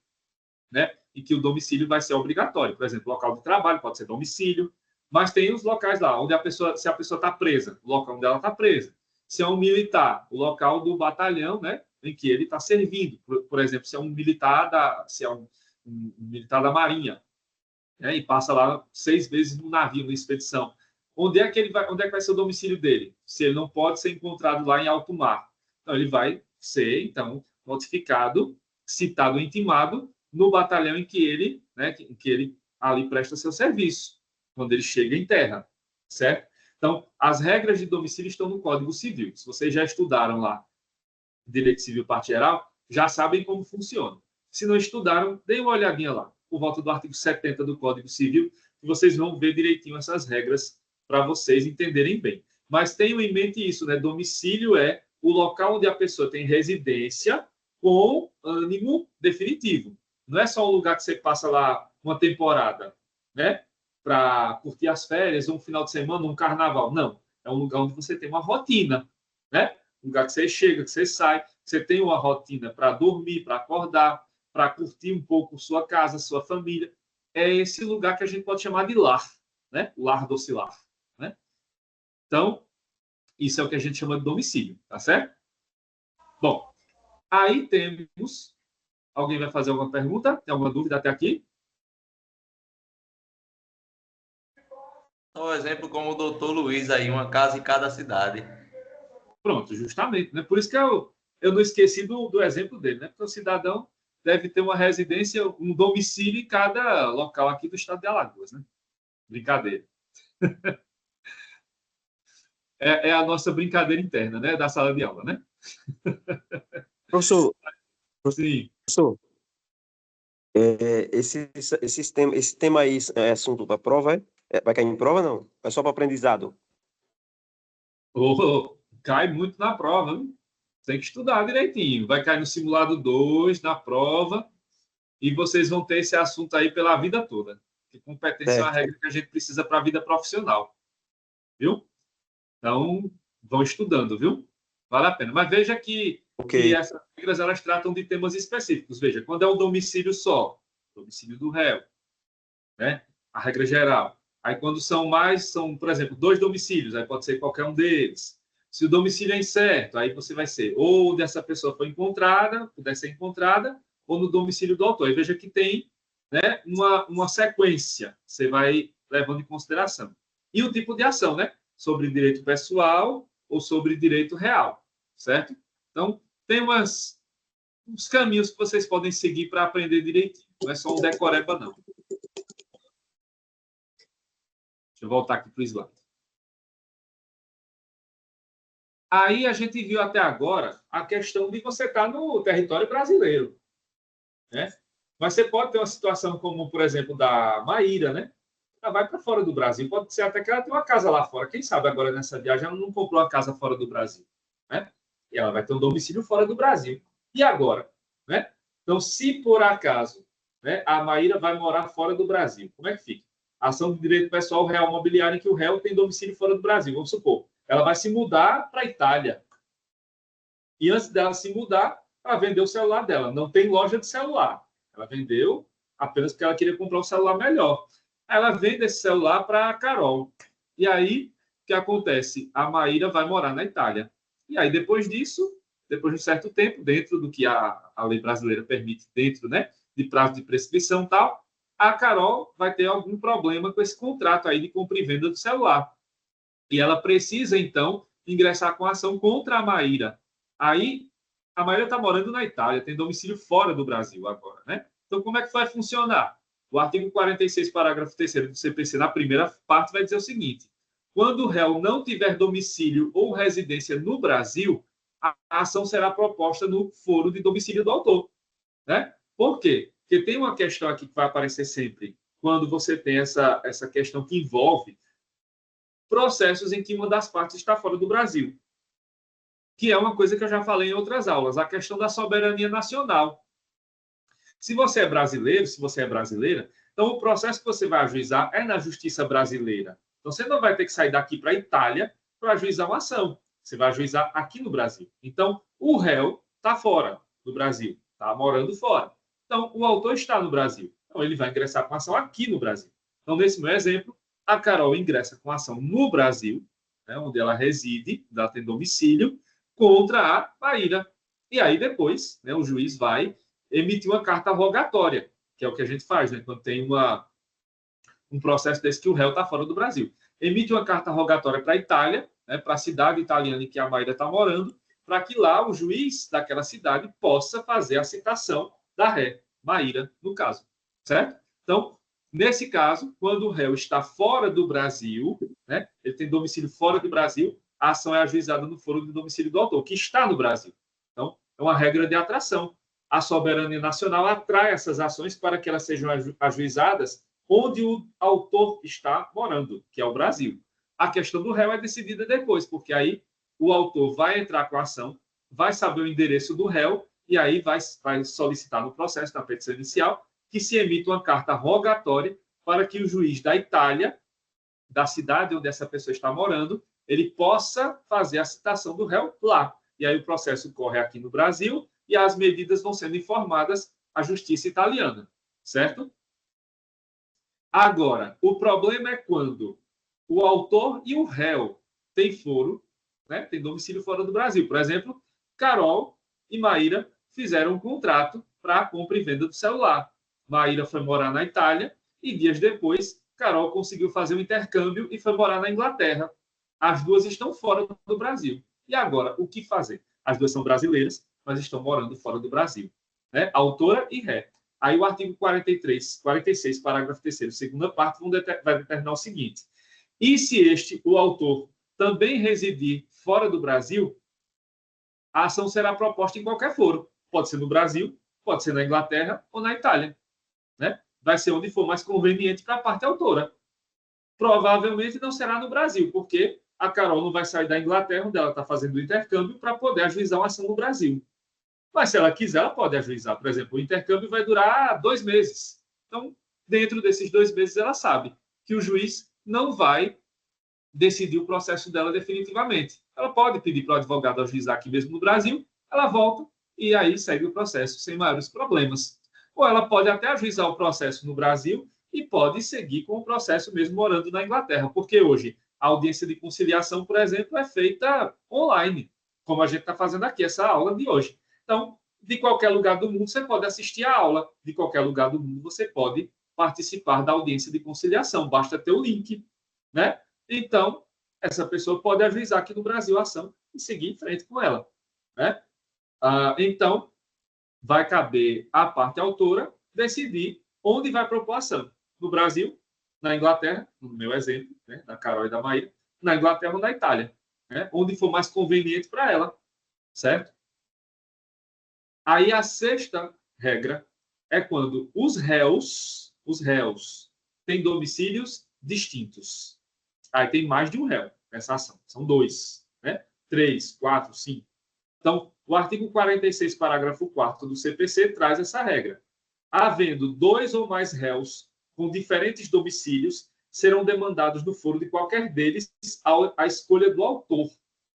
né? E que o domicílio vai ser obrigatório. Por exemplo, local de trabalho pode ser domicílio, mas tem os locais lá, onde se a pessoa está presa, o local onde ela está presa. Se é um militar, o local do batalhão, né? Em que ele está servindo. Por exemplo, se é um militar um militar da Marinha, né, e passa lá 6 meses no navio, na expedição. Onde é que vai ser o domicílio dele? Se ele não pode ser encontrado lá em alto mar. Então, ele vai ser, então, notificado, citado, intimado no batalhão em que ele ali presta seu serviço, quando ele chega em terra, certo? Então, as regras de domicílio estão no Código Civil. Se vocês já estudaram lá Direito Civil Parte Geral, já sabem como funciona. Se não estudaram, deem uma olhadinha lá, por volta do artigo 70 do Código Civil, que vocês vão ver direitinho essas regras para vocês entenderem bem. Mas tenham em mente isso, né? Domicílio é o local onde a pessoa tem residência com ânimo definitivo. Não é só um lugar que você passa lá uma temporada, né? Para curtir as férias, um final de semana, um carnaval. Não. É um lugar onde você tem uma rotina, né? Um lugar que você chega, que você sai, que você tem uma rotina para dormir, para acordar, para curtir um pouco sua casa, sua família. É esse lugar que a gente pode chamar de lar, né? O lar docilar, né? Então, isso é o que a gente chama de domicílio, tá certo? Bom, aí temos... Alguém vai fazer alguma pergunta? Tem alguma dúvida até aqui? Um exemplo como o doutor Luiz aí, uma casa em cada cidade. Pronto, justamente, né? Por isso que eu não esqueci do exemplo dele, né? Porque o cidadão deve ter uma residência, um domicílio em cada local aqui do estado de Alagoas, né? Brincadeira. É a nossa brincadeira interna, né? Da sala de aula, né? Professor, Sim. professor, esse tema aí é assunto para prova, é? Vai cair em prova, não? É só para aprendizado? Cai muito na prova, viu? Tem que estudar direitinho. Vai cair no simulado 2, na prova, e vocês vão ter esse assunto aí pela vida toda. Que competência é uma regra que a gente precisa para a vida profissional. Viu? Então, vão estudando, viu? Vale a pena. Mas veja que essas regras, elas tratam de temas específicos. Veja, quando é um domicílio só, domicílio do réu, né? A regra geral. Aí, quando são, por exemplo, 2 domicílios, aí pode ser qualquer um deles. Se o domicílio é incerto, aí você vai ser ou onde essa pessoa foi encontrada, puder ser encontrada, ou no domicílio do autor. Aí veja que tem, né, uma sequência, você vai levando em consideração. E o tipo de ação, né? Sobre direito pessoal ou sobre direito real, certo? Então, tem uns caminhos que vocês podem seguir para aprender direitinho. Não é só um decoreba, não. Deixa eu voltar aqui para o slide. Aí a gente viu até agora a questão de você estar no território brasileiro, né? Mas você pode ter uma situação como, por exemplo, da Maíra, né? Ela vai para fora do Brasil. Pode ser até que ela tenha uma casa lá fora. Quem sabe agora nessa viagem ela não comprou uma casa fora do Brasil, né? E ela vai ter um domicílio fora do Brasil. E agora, né? Então, se por acaso, né, a Maíra vai morar fora do Brasil, como é que fica? Ação de direito pessoal real mobiliário em que o réu tem domicílio fora do Brasil. Vamos supor, ela vai se mudar para a Itália. E antes dela se mudar, ela vendeu o celular dela. Não tem loja de celular. Ela vendeu apenas porque ela queria comprar um celular melhor. Ela vende esse celular para a Carol. E aí, o que acontece? A Maíra vai morar na Itália. E aí, depois disso, depois de um certo tempo, dentro do que a lei brasileira permite, dentro, né, de prazo de prescrição e tal, a Carol vai ter algum problema com esse contrato aí de compra e venda do celular. E ela precisa, então, ingressar com ação contra a Maíra. Aí, a Maíra está morando na Itália, tem domicílio fora do Brasil agora, né? Então, como é que vai funcionar? O artigo 46, parágrafo 3º do CPC, na primeira parte, vai dizer o seguinte: quando o réu não tiver domicílio ou residência no Brasil, a ação será proposta no foro de domicílio do autor, né? Por quê? Porque tem uma questão aqui que vai aparecer sempre, quando você tem essa questão que envolve processos em que uma das partes está fora do Brasil, que é uma coisa que eu já falei em outras aulas, a questão da soberania nacional. Se você é brasileiro, se você é brasileira, então o processo que você vai ajuizar é na justiça brasileira. Então você não vai ter que sair daqui para a Itália para ajuizar uma ação. Você vai ajuizar aqui no Brasil. Então o réu está fora do Brasil, está morando fora. Então o autor está no Brasil. Então ele vai ingressar com ação aqui no Brasil. Então, nesse meu exemplo, a Carol ingressa com ação no Brasil, né, onde ela reside, ela tem domicílio, contra a Maíra. E aí depois, né, o juiz vai emitir uma carta rogatória, que é o que a gente faz, né, quando tem um processo desse que o réu está fora do Brasil. Emite uma carta rogatória para a Itália, né, para a cidade italiana em que a Maíra está morando, para que lá o juiz daquela cidade possa fazer a citação da ré, Maíra, no caso. Certo? Então, nesse caso, quando o réu está fora do Brasil, né, ele tem domicílio fora do Brasil, a ação é ajuizada no foro de domicílio do autor, que está no Brasil. Então, é uma regra de atração. A soberania nacional atrai essas ações para que elas sejam ajuizadas onde o autor está morando, que é o Brasil. A questão do réu é decidida depois, porque aí o autor vai entrar com a ação, vai saber o endereço do réu e aí vai solicitar no processo, na petição inicial, que se emita uma carta rogatória para que o juiz da Itália, da cidade onde essa pessoa está morando, ele possa fazer a citação do réu lá. E aí o processo corre aqui no Brasil e as medidas vão sendo informadas à justiça italiana, certo? Agora, o problema é quando o autor e o réu têm foro, né, têm domicílio fora do Brasil. Por exemplo, Carol e Maíra fizeram um contrato para a compra e venda do celular. Maíra foi morar na Itália e, dias depois, Carol conseguiu fazer um intercâmbio e foi morar na Inglaterra. As duas estão fora do Brasil. E agora, o que fazer? As duas são brasileiras, mas estão morando fora do Brasil. Né? Autora e ré. Aí o artigo 46, parágrafo 3º, segunda parte, vai determinar o seguinte: e se o autor, também residir fora do Brasil, a ação será proposta em qualquer foro. Pode ser no Brasil, pode ser na Inglaterra ou na Itália, né? Vai ser onde for mais conveniente para a parte autora. Provavelmente não será no Brasil, porque a Carol não vai sair da Inglaterra, onde ela está fazendo o intercâmbio, para poder ajuizar uma ação no Brasil. Mas, se ela quiser, ela pode ajuizar. Por exemplo, o intercâmbio vai durar 2 meses. Então, dentro desses 2 meses, ela sabe que o juiz não vai decidir o processo dela definitivamente. Ela pode pedir para o advogado ajuizar aqui mesmo no Brasil, ela volta e aí segue o processo sem maiores problemas. Ou ela pode até ajuizar o processo no Brasil e pode seguir com o processo mesmo morando na Inglaterra, porque hoje a audiência de conciliação, por exemplo, é feita online, como a gente está fazendo aqui, essa aula de hoje. Então, de qualquer lugar do mundo, você pode assistir a aula. De qualquer lugar do mundo, você pode participar da audiência de conciliação. Basta ter o link, né? Então, essa pessoa pode ajuizar aqui no Brasil a ação e seguir em frente com ela, né? Então, vai caber à parte autora decidir onde vai propor a ação. No Brasil, na Inglaterra, no meu exemplo, né, da Carol e da Maíra, na Inglaterra ou na Itália, né? Onde for mais conveniente para ela, certo? Aí a sexta regra é quando os réus têm domicílios distintos. Aí tem mais de um réu nessa ação. São 2, né? 3, 4, 5. Então, o artigo 46, parágrafo 4º do CPC traz essa regra. Havendo 2 ou mais réus com diferentes domicílios, serão demandados no foro de qualquer deles a escolha do autor.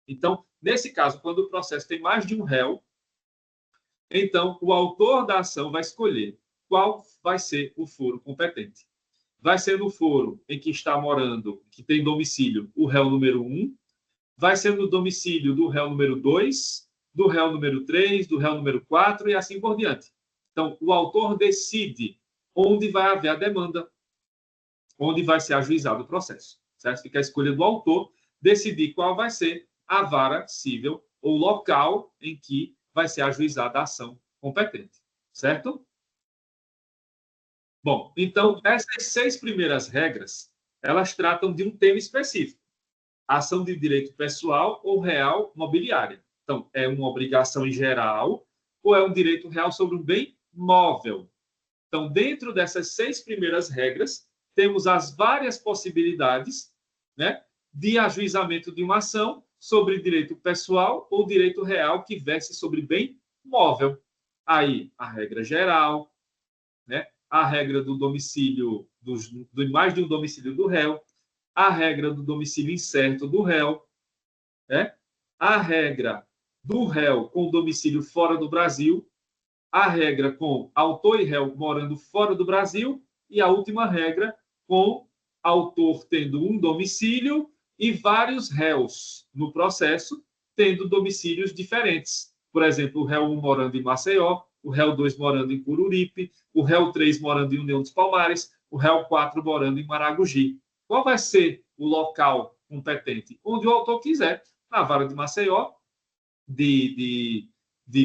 Então, nesse caso, quando o processo tem mais de um réu, então o autor da ação vai escolher qual vai ser o foro competente. Vai ser no foro em que está morando, que tem domicílio, o réu número 1, vai ser no domicílio do réu número 2, do réu número 3, do réu número 4 e assim por diante. Então, o autor decide onde vai haver a demanda, onde vai ser ajuizado o processo. Certo? Fica a escolha do autor decidir qual vai ser a vara civil ou local em que vai ser ajuizada a ação competente. Certo? Bom, então, essas 6 primeiras regras, elas tratam de um tema específico. Ação de direito pessoal ou real mobiliária. Então, é uma obrigação em geral ou é um direito real sobre um bem móvel. Então, dentro dessas 6 primeiras regras, temos as várias possibilidades, né, de ajuizamento de uma ação sobre direito pessoal ou direito real que verse sobre bem móvel. Aí, a regra geral, né, a regra do domicílio, do mais de um domicílio do réu, a regra do domicílio incerto do réu, né, a regra do réu com domicílio fora do Brasil, a regra com autor e réu morando fora do Brasil e a última regra com autor tendo um domicílio e vários réus no processo tendo domicílios diferentes. Por exemplo, o réu 1 morando em Maceió, o réu 2 morando em Cururipe, o réu 3 morando em União dos Palmares, o réu 4 morando em Maragogi. Qual vai ser o local competente? Onde o autor quiser, na vara de Maceió, de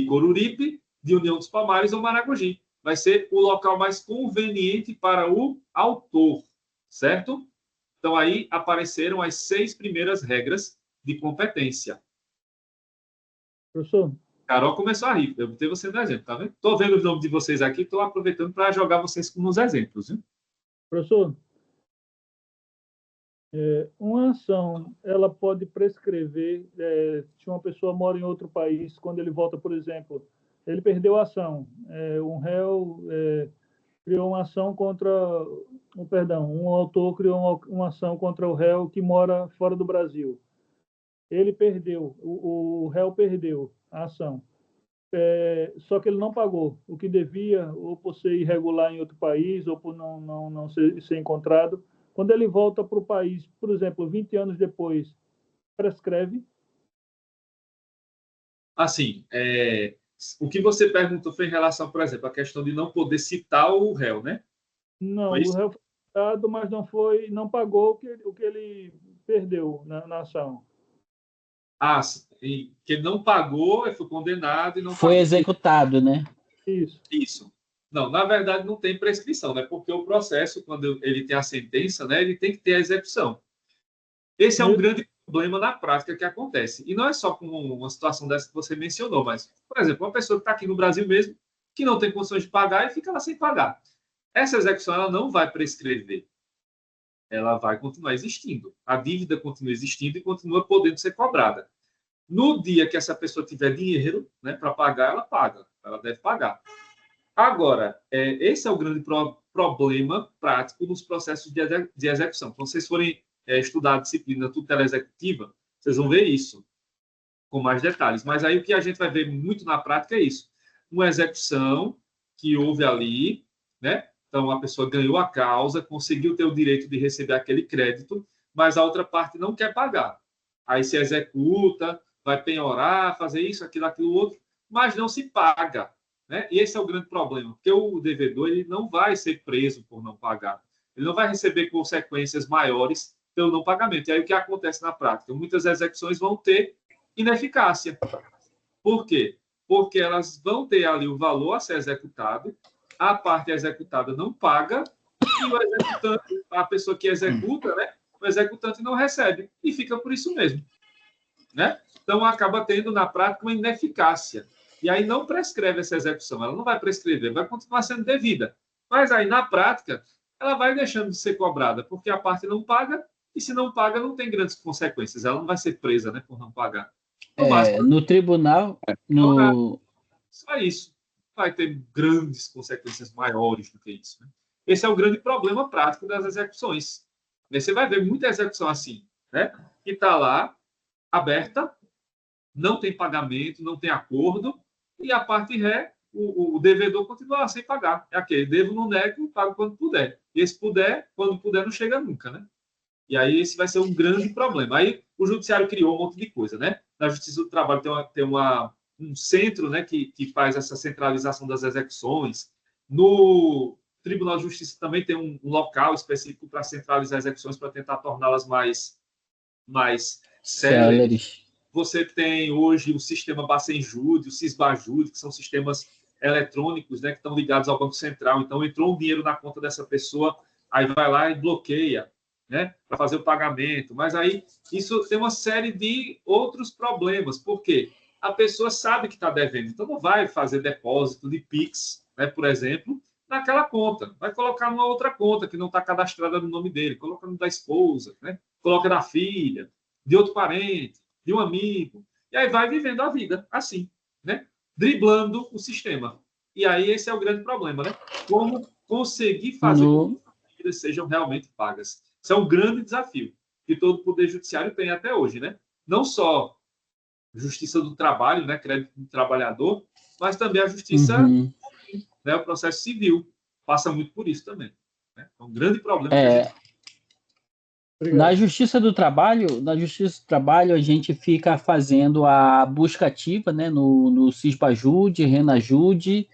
Coruripe, de União dos Palmares ou Maragogi. Vai ser o local mais conveniente para o autor, certo? Então, aí apareceram as 6 primeiras regras de competência. Professor? Carol começou a rir. Eu botei você no exemplo, tá vendo? Estou vendo os nomes de vocês aqui, estou aproveitando para jogar vocês nos exemplos, viu? Professor, uma ação, ela pode prescrever, se uma pessoa mora em outro país, quando ele volta, por exemplo, ele perdeu a ação, um réu criou uma ação contra, um autor criou uma ação contra o réu que mora fora do Brasil. Ele perdeu, o réu perdeu a ação. Só que ele não pagou o que devia, ou por ser irregular em outro país, ou por não ser encontrado. Quando ele volta para o país, por exemplo, 20 anos depois, prescreve? Assim, o que você perguntou foi em relação, por exemplo, à questão de não poder citar o réu, né? Não, o réu foi citado, mas não pagou o que ele perdeu na ação. Ah, que ele não pagou, ele foi condenado e não foi pagou. Executado, né? Isso. Não, na verdade não tem prescrição, né? Porque o processo, quando ele tem a sentença, né, ele tem que ter a execução. Esse é um grande problema na prática que acontece. E não é só com uma situação dessa que você mencionou, mas, por exemplo, uma pessoa que está aqui no Brasil mesmo, que não tem condições de pagar e fica lá sem pagar. Essa execução ela não vai prescrever. Ela vai continuar existindo. A dívida continua existindo e continua podendo ser cobrada. No dia que essa pessoa tiver dinheiro, né, para pagar, ela paga. Ela deve pagar. Agora, esse é o grande problema prático nos processos de execução. Quando vocês forem estudar a disciplina tutela executiva, vocês vão ver isso com mais detalhes. Mas aí o que a gente vai ver muito na prática é isso. Uma execução que houve ali, né? Então, a pessoa ganhou a causa, conseguiu ter o direito de receber aquele crédito, mas a outra parte não quer pagar. Aí se executa, vai penhorar, fazer isso, aquilo outro, mas não se paga. Né? E esse é o grande problema, porque o devedor ele não vai ser preso por não pagar. Ele não vai receber consequências maiores pelo não pagamento. E aí o que acontece na prática? Muitas execuções vão ter ineficácia. Por quê? Porque elas vão ter ali o valor a ser executado, a parte executada não paga, e o executante, a pessoa que executa, né? O executante não recebe, e fica por isso mesmo. Né? Então, acaba tendo, na prática, uma ineficácia. E aí não prescreve essa execução, ela não vai prescrever, vai continuar sendo devida. Mas aí, na prática, ela vai deixando de ser cobrada, porque a parte não paga, e se não paga, não tem grandes consequências. Ela não vai ser presa, né, por não pagar. No tribunal, só isso. Vai ter grandes consequências maiores do que isso. Né? Esse é o grande problema prático das execuções. Você vai ver muita execução assim, né? Que está lá, aberta, não tem pagamento, não tem acordo, e a parte ré, o devedor continua sem pagar. É aquele, devo, não nego, pago quando puder. E esse puder, quando puder, não chega nunca, né? E aí esse vai ser um grande problema. Aí o judiciário criou um monte de coisa, né? Na Justiça do Trabalho tem um centro, né, que faz essa centralização das execuções. No Tribunal de Justiça também tem um local específico para centralizar execuções, para tentar torná-las mais céleres. Você tem hoje o sistema Bacenjude, o Cisbajude, que são sistemas eletrônicos, né, que estão ligados ao Banco Central. Então, entrou um dinheiro na conta dessa pessoa, aí vai lá e bloqueia, né, para fazer o pagamento. Mas aí isso tem uma série de outros problemas. Por quê? A pessoa sabe que está devendo, então não vai fazer depósito de Pix, né, por exemplo, naquela conta. Vai colocar numa outra conta que não está cadastrada no nome dele. Coloca no da esposa, né? Coloca da filha, de outro parente, de um amigo. E aí vai vivendo a vida assim, né? Driblando o sistema. E aí esse é o grande problema, né? Como conseguir fazer com que as dívidas sejam realmente pagas. Isso é um grande desafio que todo o Poder Judiciário tem até hoje, né? Não só Justiça do Trabalho, né? Crédito do trabalhador, mas também a Justiça, né? O processo civil passa muito por isso também. Né? É um grande problema que a gente... Na Justiça do Trabalho, a gente fica fazendo a busca ativa, né, no Cisbajude, Renajude,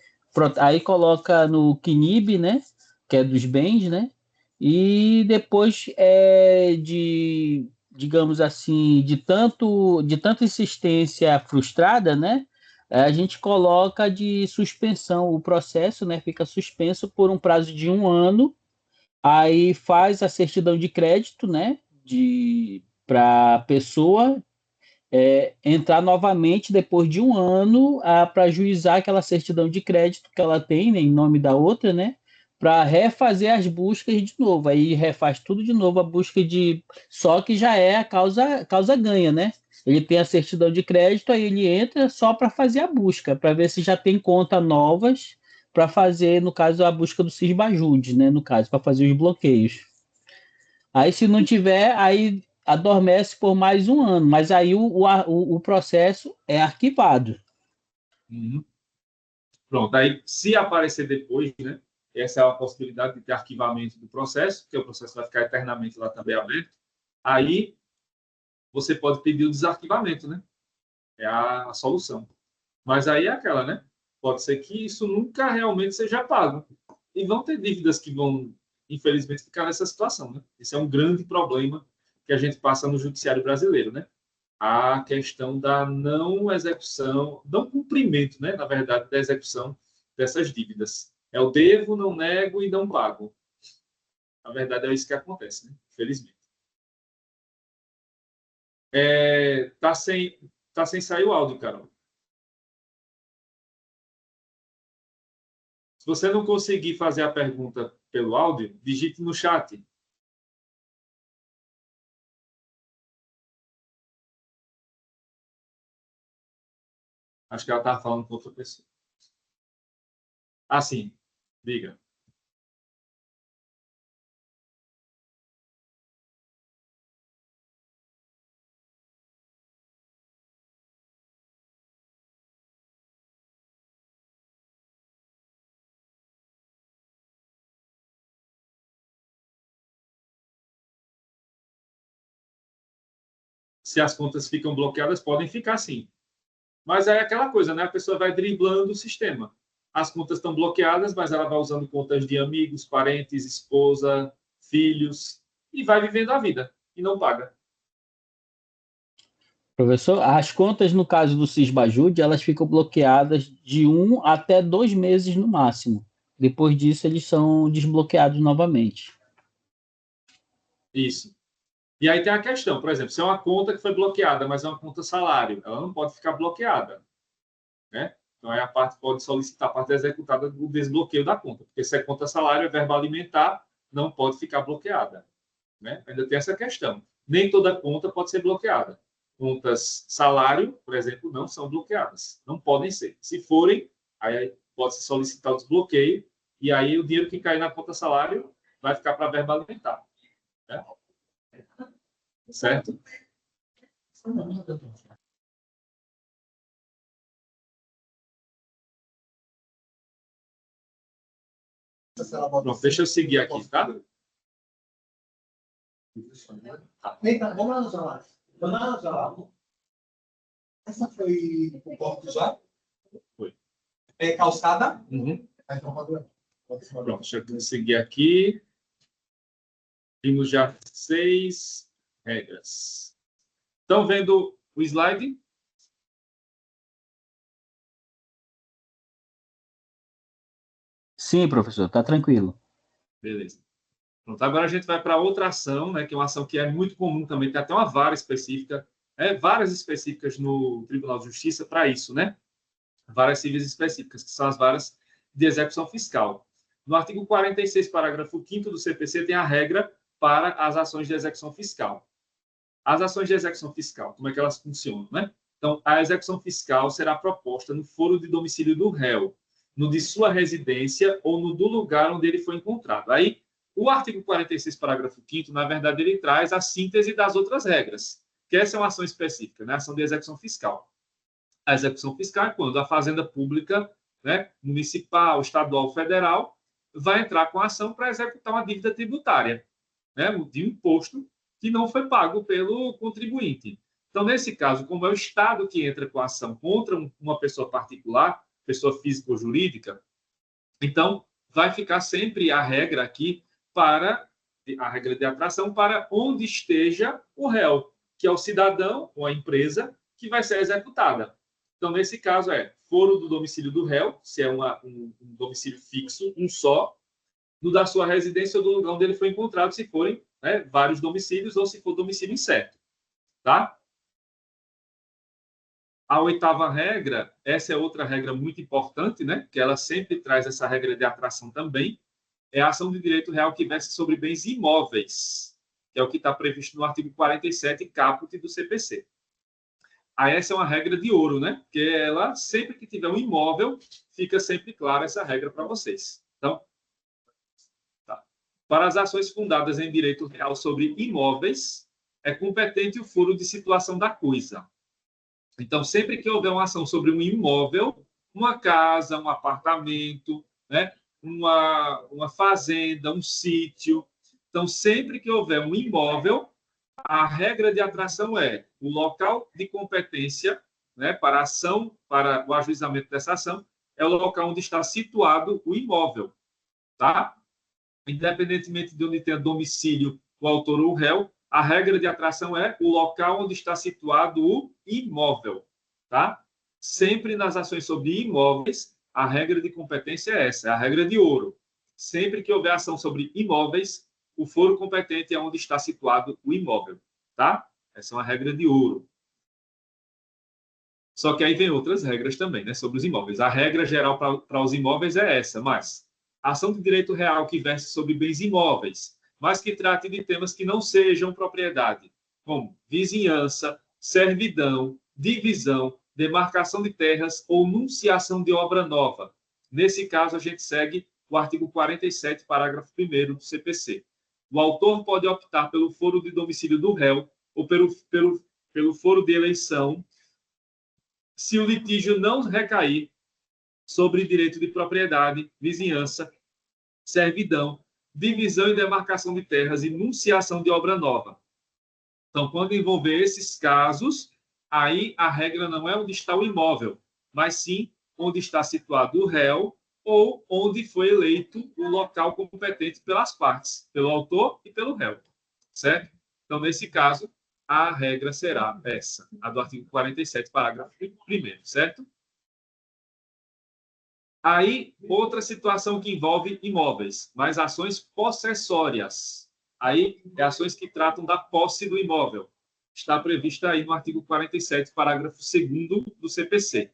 aí coloca no CNIB, né, que é dos bens, né, e depois digamos assim, de tanta insistência frustrada, né, a gente coloca de suspensão o processo, né, fica suspenso por um prazo de 1 ano. Aí faz a certidão de crédito, né, para a pessoa entrar novamente depois de 1 ano para ajuizar aquela certidão de crédito que ela tem, né, em nome da outra, né, para refazer as buscas de novo. Aí refaz tudo de novo a busca só que já é a causa ganha, né? Ele tem a certidão de crédito, aí ele entra só para fazer a busca, para ver se já tem conta novas para fazer, no caso, a busca do Cisbajude, né? No caso, para fazer os bloqueios. Aí, se não tiver, aí adormece por mais 1 ano, mas aí o processo é arquivado. Pronto, aí se aparecer depois, né? Essa é a possibilidade de ter arquivamento do processo, porque o processo vai ficar eternamente lá também aberto. Aí você pode pedir o desarquivamento, né? É a solução. Mas aí é aquela, né? Pode ser que isso nunca realmente seja pago. E vão ter dívidas que vão, infelizmente, ficar nessa situação, né? Esse é um grande problema que a gente passa no judiciário brasileiro, né? A questão da não execução, não cumprimento, né? Na verdade, da execução dessas dívidas. É o devo, não nego e não pago. Na verdade, é isso que acontece, né? Infelizmente. Tá sem sair o áudio, Carol. Se você não conseguir fazer a pergunta pelo áudio, digite no chat. Acho que ela estava falando com outra pessoa. Ah, sim. Diga. Se as contas ficam bloqueadas, podem ficar sim. Mas é aquela coisa, né? A pessoa vai driblando o sistema. As contas estão bloqueadas, mas ela vai usando contas de amigos, parentes, esposa, filhos, e vai vivendo a vida, e não paga. Professor, as contas, no caso do Sisbajude, elas ficam bloqueadas de 1 até 2 meses no máximo. Depois disso, eles são desbloqueados novamente. Isso. E aí tem a questão, por exemplo, se é uma conta que foi bloqueada, mas é uma conta salário, ela não pode ficar bloqueada, né? Então, aí a parte pode solicitar a parte executada do desbloqueio da conta, porque se é conta salário, é verba alimentar, não pode ficar bloqueada, né? Ainda tem essa questão. Nem toda conta pode ser bloqueada. Contas salário, por exemplo, não são bloqueadas, não podem ser. Se forem, aí pode-se solicitar o desbloqueio, e aí o dinheiro que cair na conta salário vai ficar para a verba alimentar, né? Certo? Pronto, deixa eu seguir aqui, tá? Eita, vamos lá no celular. Vamos lá no celular. Essa foi o porto já? Foi. É calçada? Uhum. Então, Pronto, deixa eu seguir aqui. Vimos já 6 regras. Estão vendo o slide? Sim, professor, tá tranquilo. Beleza. Pronto, agora a gente vai para outra ação, né, que é uma ação que é muito comum também, tem até uma vara específica, varas específicas no Tribunal de Justiça para isso, né? Varas civis específicas, que são as varas de execução fiscal. No artigo 46, parágrafo 5º do CPC, tem a regra para as ações de execução fiscal. As ações de execução fiscal, como é que elas funcionam, né? Então, a execução fiscal será proposta no foro de domicílio do réu, no de sua residência ou no do lugar onde ele foi encontrado. Aí, o artigo 46, parágrafo 5º, na verdade, ele traz a síntese das outras regras, que essa é uma ação específica, né? Ação de execução fiscal. A execução fiscal é quando a fazenda pública, né, municipal, estadual, federal, vai entrar com a ação para executar uma dívida tributária, né, de um imposto que não foi pago pelo contribuinte. Então, nesse caso, como é o Estado que entra com a ação contra uma pessoa particular, pessoa física ou jurídica, então vai ficar sempre a regra aqui para a regra de atração para onde esteja o réu, que é o cidadão ou a empresa que vai ser executada. Então, nesse caso, foro do domicílio do réu, se é um domicílio fixo, um só, no da sua residência ou do lugar onde ele foi encontrado, se forem, né, vários domicílios ou se for domicílio incerto. Tá? A 8ª regra, essa é outra regra muito importante, né, que ela sempre traz essa regra de atração também, é a ação de direito real que versa sobre bens imóveis, que é o que está previsto no artigo 47, caput do CPC. Aí essa é uma regra de ouro, né? Porque ela, sempre que tiver um imóvel, fica sempre clara essa regra para vocês. Então, tá. Para as ações fundadas em direito real sobre imóveis, é competente o foro de situação da coisa. Então, sempre que houver uma ação sobre um imóvel, uma casa, um apartamento, né? uma fazenda, um sítio. Então, sempre que houver um imóvel, a regra de atração é o local de competência, né, para a ação, para o ajuizamento dessa ação, é o local onde está situado o imóvel, tá? Independentemente de onde tenha domicílio o autor ou o réu, a regra de atração é o local onde está situado o imóvel, tá? Sempre nas ações sobre imóveis, a regra de competência é essa, é a regra de ouro. Sempre que houver ação sobre imóveis, o foro competente é onde está situado o imóvel, tá? Essa é uma regra de ouro. Só que aí vem outras regras também, né, sobre os imóveis. A regra geral para os imóveis é essa, mas a ação de direito real que verse sobre bens imóveis, mas que trate de temas que não sejam propriedade, como vizinhança, servidão, divisão, demarcação de terras ou nunciação de obra nova. Nesse caso, a gente segue o artigo 47, parágrafo 1º do CPC. O autor pode optar pelo foro de domicílio do réu ou pelo foro de eleição, se o litígio não recair sobre direito de propriedade, vizinhança, servidão, divisão e demarcação de terras e nunciação de obra nova. Então, quando envolver esses casos, aí a regra não é onde está o imóvel, mas sim onde está situado o réu ou onde foi eleito o local competente pelas partes, pelo autor e pelo réu, certo? Então, nesse caso, a regra será essa, a do artigo 47, parágrafo 1º, certo? Aí, outra situação que envolve imóveis, mas ações possessórias. Aí, é ações que tratam da posse do imóvel. Está prevista aí no artigo 47, parágrafo 2º do CPC.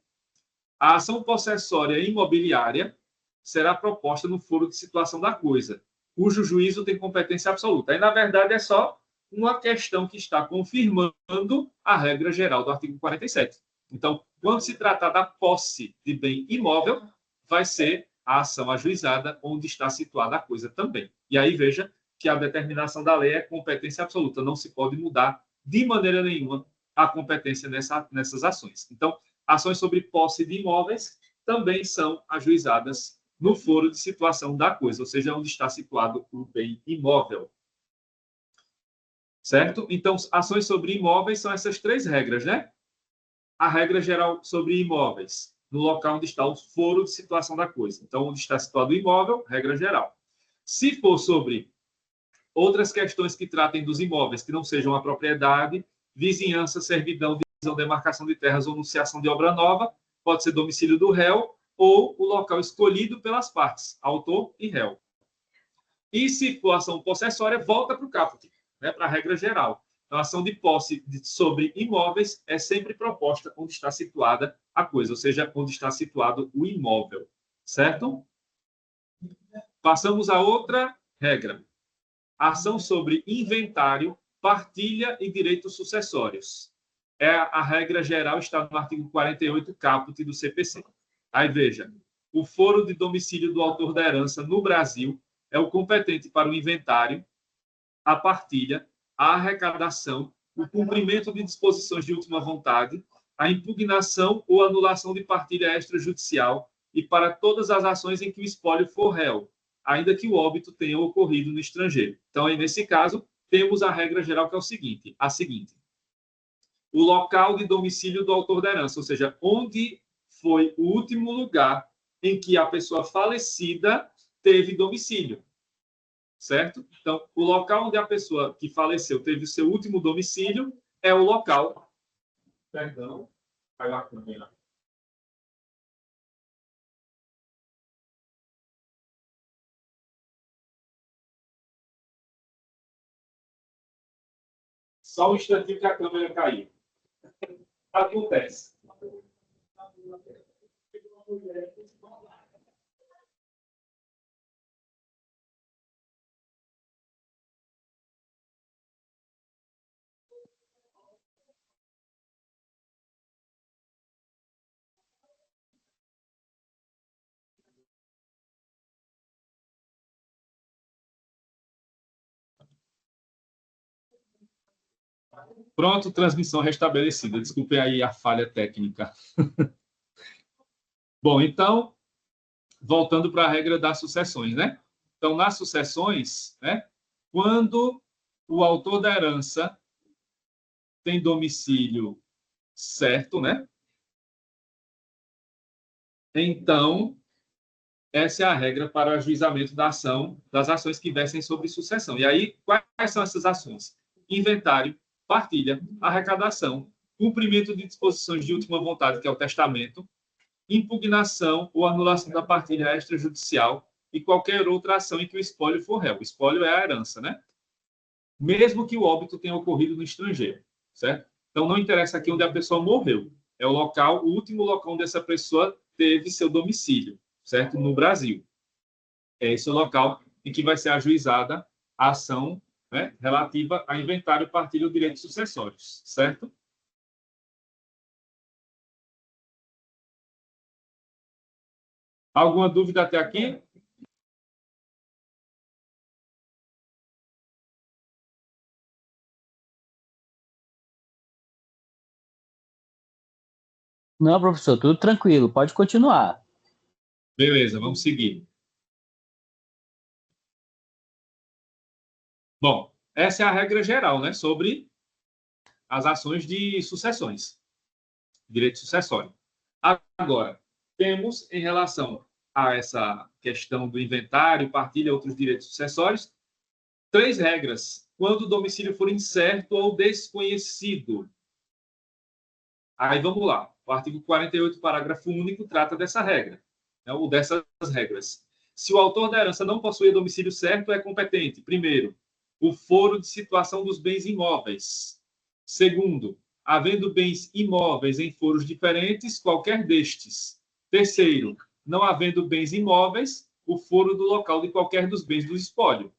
A ação possessória imobiliária será proposta no foro de situação da coisa, cujo juízo tem competência absoluta. Aí, na verdade, é só uma questão que está confirmando a regra geral do artigo 47. Então, quando se tratar da posse de bem imóvel, vai ser a ação ajuizada onde está situada a coisa também. E aí, veja que a determinação da lei é competência absoluta, não se pode mudar de maneira nenhuma a competência nessas ações. Então, ações sobre posse de imóveis também são ajuizadas no foro de situação da coisa, ou seja, onde está situado o bem imóvel. Certo? Então, ações sobre imóveis são essas três regras, né? A regra geral sobre imóveis, no local onde está o foro de situação da coisa. Então, onde está situado o imóvel, regra geral. Se for sobre outras questões que tratem dos imóveis, que não sejam a propriedade, vizinhança, servidão, divisão, demarcação de terras ou anunciação de obra nova, pode ser domicílio do réu ou o local escolhido pelas partes, autor e réu. E se for ação possessória, volta para o caput, né, para a regra geral. Então, a ação de posse sobre imóveis é sempre proposta onde está situada a coisa, ou seja, onde está situado o imóvel, certo? Passamos a outra regra. Ação sobre inventário, partilha e direitos sucessórios. A regra geral está no artigo 48, caput do CPC. Aí, veja, o foro de domicílio do autor da herança no Brasil é o competente para o inventário, a partilha, a arrecadação, o cumprimento de disposições de última vontade, a impugnação ou anulação de partilha extrajudicial e para todas as ações em que o espólio for réu, ainda que o óbito tenha ocorrido no estrangeiro. Então, aí, nesse caso, temos a regra geral que é a seguinte. O local de domicílio do autor da herança, ou seja, onde foi o último lugar em que a pessoa falecida teve domicílio. Certo? Então, o local onde a pessoa que faleceu teve o seu último domicílio é o local. Perdão. Vai lá comigo. Só um instantinho que a câmera caiu. Acontece. Pronto, transmissão restabelecida. Desculpe aí a falha técnica. Bom, então, voltando para a regra das sucessões, né? Então, nas sucessões, né, quando o autor da herança tem domicílio certo, né? Então, essa é a regra para o ajuizamento das ações que versem sobre sucessão. E aí, quais são essas ações? Inventário, partilha, arrecadação, cumprimento de disposições de última vontade, que é o testamento, impugnação ou anulação da partilha extrajudicial e qualquer outra ação em que o espólio for réu. O espólio é a herança, né? Mesmo que o óbito tenha ocorrido no estrangeiro, certo? Então, não interessa aqui onde a pessoa morreu. É o local, o último local onde essa pessoa teve seu domicílio, certo? No Brasil. É esse o local em que vai ser ajuizada a ação, né, relativa a inventário, partilha ou direitos sucessórios, certo? Alguma dúvida até aqui? Não, professor, tudo tranquilo, pode continuar. Beleza, vamos seguir. Bom, essa é a regra geral, né, sobre as ações de sucessões, direito sucessório. Agora, temos, em relação a essa questão do inventário, partilha e outros direitos sucessórios, 3 regras. Quando o domicílio for incerto ou desconhecido. Aí vamos lá. O artigo 48, parágrafo único, trata dessa regra, né, ou dessas regras. Se o autor da herança não possui domicílio certo, é competente. Primeiro, o foro de situação dos bens imóveis. Segundo, havendo bens imóveis em foros diferentes, qualquer destes. Terceiro, não havendo bens imóveis, o foro do local de qualquer dos bens do espólio.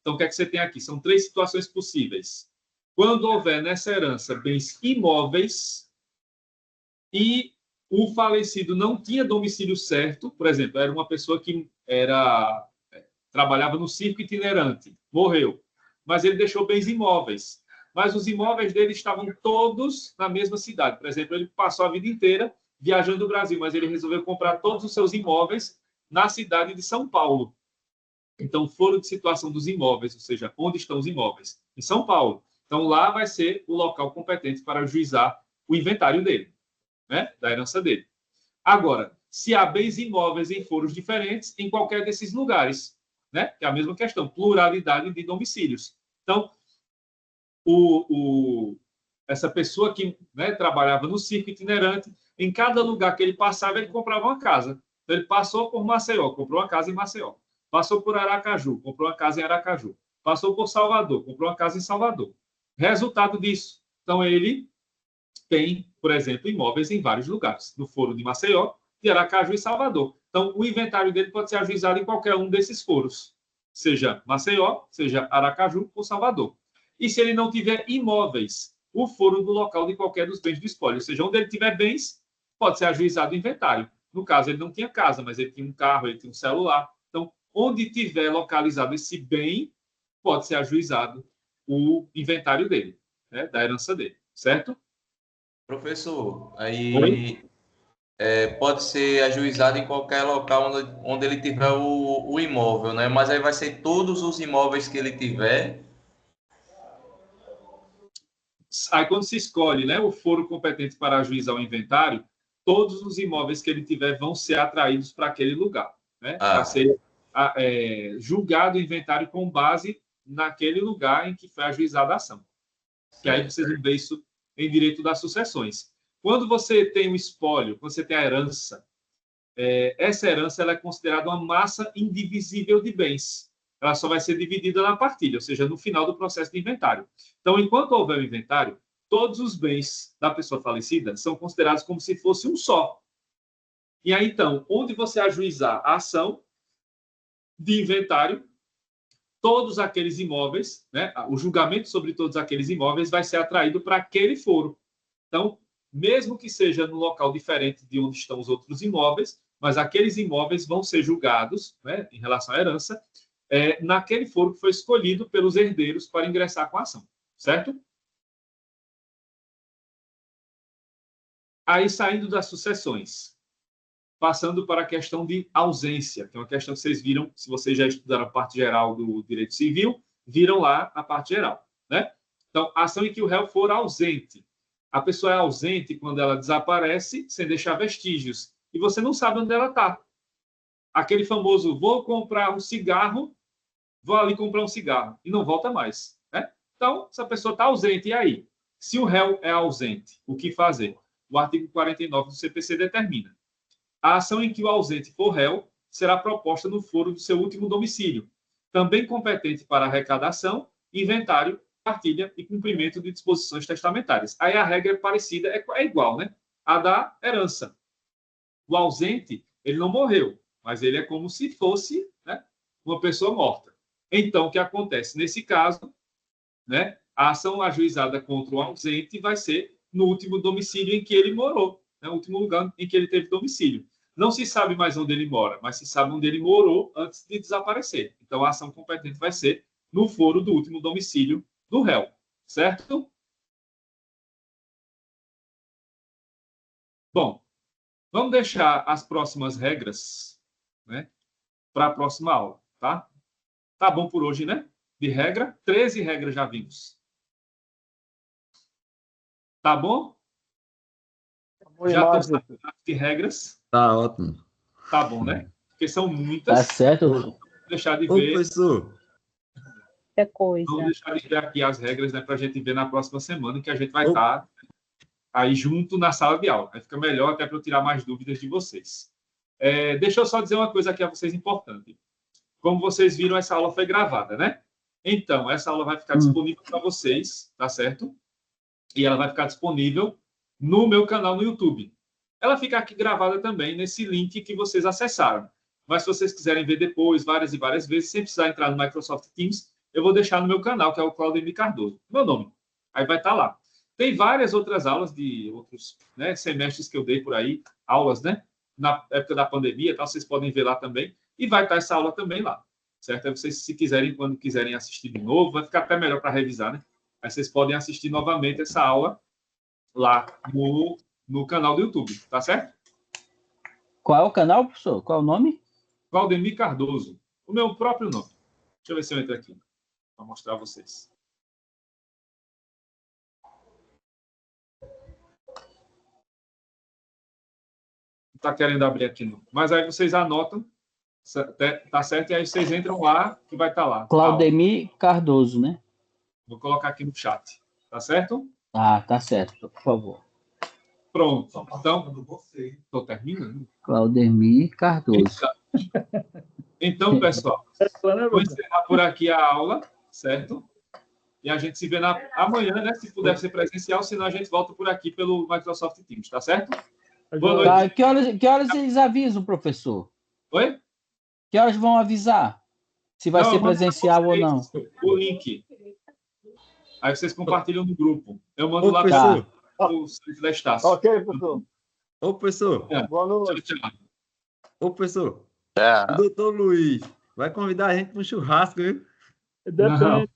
Então, o que é que você tem aqui? São 3 situações possíveis. Quando houver nessa herança bens imóveis e o falecido não tinha domicílio certo, por exemplo, era uma pessoa que trabalhava no circo itinerante, morreu, mas ele deixou bens imóveis. Mas os imóveis dele estavam todos na mesma cidade. Por exemplo, ele passou a vida inteira viajando no Brasil, mas ele resolveu comprar todos os seus imóveis na cidade de São Paulo. Então, foro de situação dos imóveis, ou seja, onde estão os imóveis? Em São Paulo. Então, lá vai ser o local competente para ajuizar o inventário dele, né, da herança dele. Agora, se há bens imóveis em foros diferentes, em qualquer desses lugares, né, que é a mesma questão, pluralidade de domicílios. Então, essa pessoa que, né, trabalhava no circo itinerante, em cada lugar que ele passava, ele comprava uma casa. Então, ele passou por Maceió, comprou uma casa em Maceió. Passou por Aracaju, comprou uma casa em Aracaju. Passou por Salvador, comprou uma casa em Salvador. Resultado disso, então ele tem, por exemplo, imóveis em vários lugares, no foro de Maceió, de Aracaju e Salvador. Então, o inventário dele pode ser ajuizado em qualquer um desses foros, seja Maceió, seja Aracaju ou Salvador. E se ele não tiver imóveis, o foro do local de qualquer dos bens do espólio, ou seja, onde ele tiver bens, pode ser ajuizado o inventário. No caso, ele não tinha casa, mas ele tinha um carro, ele tinha um celular. Então, onde tiver localizado esse bem, pode ser ajuizado o inventário dele, né, da herança dele, certo? Professor, aí pode ser ajuizado em qualquer local onde ele tiver o imóvel, né? Mas aí vai ser todos os imóveis que ele tiver. Aí, quando se escolhe, né, o foro competente para ajuizar o inventário, todos os imóveis que ele tiver vão ser atraídos para aquele lugar, né? Para ser julgado o inventário com base naquele lugar em que foi ajuizada a ação. Que aí vocês vão ver isso em direito das sucessões. Quando você tem o espólio, quando você tem a herança, essa herança ela é considerada uma massa indivisível de bens. Ela só vai ser dividida na partilha, ou seja, no final do processo de inventário. Então, enquanto houver o inventário, todos os bens da pessoa falecida são considerados como se fosse um só. E aí, então, onde você ajuizar a ação de inventário, todos aqueles imóveis, né, o julgamento sobre todos aqueles imóveis vai ser atraído para aquele foro. Então, mesmo que seja no local diferente de onde estão os outros imóveis, mas aqueles imóveis vão ser julgados, né, em relação à herança, naquele foro que foi escolhido pelos herdeiros para ingressar com a ação, certo? Aí, saindo das sucessões, passando para a questão de ausência, que é uma questão que vocês viram, se vocês já estudaram a parte geral do direito civil, viram lá a parte geral, né? Então, ação em que o réu for ausente. A pessoa é ausente quando ela desaparece sem deixar vestígios, e você não sabe onde ela está. Aquele famoso, vou comprar um cigarro, vou ali comprar um cigarro, e não volta mais, né? Então, essa pessoa está ausente, e aí? Se o réu é ausente, o que fazer? O artigo 49 do CPC determina. A ação em que o ausente for réu será proposta no foro do seu último domicílio, também competente para arrecadação, inventário partilha e cumprimento de disposições testamentárias. Aí a regra é parecida, é igual, né? A da herança. O ausente, ele não morreu, mas ele é como se fosse, né, uma pessoa morta. Então, o que acontece? Nesse caso, né, a ação ajuizada contra o ausente vai ser no último domicílio em que ele morou, né, o último lugar em que ele teve domicílio. Não se sabe mais onde ele mora, mas se sabe onde ele morou antes de desaparecer. Então, a ação competente vai ser no foro do último domicílio do réu, certo? Bom, vamos deixar as próximas regras, né, para a próxima aula, tá? Tá bom por hoje, né? De regra, 13 regras já vimos. Tá bom? Já estão de regras? Tá ótimo. Tá bom, né? Porque são Tá muitas. certo? Vamos deixar de Ô, ver. professor, Muita coisa. Vamos deixar de ver aqui as regras, né, para a gente ver na próxima semana, que a gente vai estar aí junto na sala de aula. Aí fica melhor até para eu tirar mais dúvidas de vocês. Deixa eu só dizer uma coisa aqui a vocês importante. Como vocês viram, essa aula foi gravada, né? Então, essa aula vai ficar disponível para vocês, tá certo? E ela vai ficar disponível no meu canal no YouTube. Ela fica aqui gravada também nesse link que vocês acessaram. Mas se vocês quiserem ver depois, várias e várias vezes, sem precisar entrar no Microsoft Teams, eu vou deixar no meu canal, que é o Claudemir Cardoso. Meu nome. Aí vai estar lá. Tem várias outras aulas de outros, né, semestres que eu dei por aí, aulas, né? Na época da pandemia, tal, vocês podem ver lá também. E vai estar essa aula também lá. Certo? Aí vocês, se quiserem, quando quiserem assistir de novo, vai ficar até melhor para revisar, né? Aí vocês podem assistir novamente essa aula lá no canal do YouTube, tá certo? Qual é o canal, professor? Qual é o nome? Claudemir Cardoso. O meu próprio nome. Deixa eu ver se eu entro aqui para mostrar a vocês. Não está querendo abrir aqui, não. Mas aí vocês anotam, tá certo? E aí vocês entram lá, que vai estar lá. Claudemir Cardoso, né? Vou colocar aqui no chat. Tá certo? Ah, tá certo, por favor. Pronto. Então, estou terminando. Claudemir Cardoso. Então, pessoal, vou encerrar por aqui a aula, certo? E a gente se vê amanhã, né? Se puder ser presencial, senão a gente volta por aqui pelo Microsoft Teams, tá certo? Boa noite. Tá, que horas eles avisam, professor? Oi? Que horas vão avisar? Se vai ser presencial ou não? O link. Aí vocês compartilham no grupo. Eu mando lá professor. o site da Estácio. Ok, professor. Ô, professor. Boa noite. Tchau, tchau. Ô, professor. O doutor Luiz vai convidar a gente para um churrasco, viu? Depende.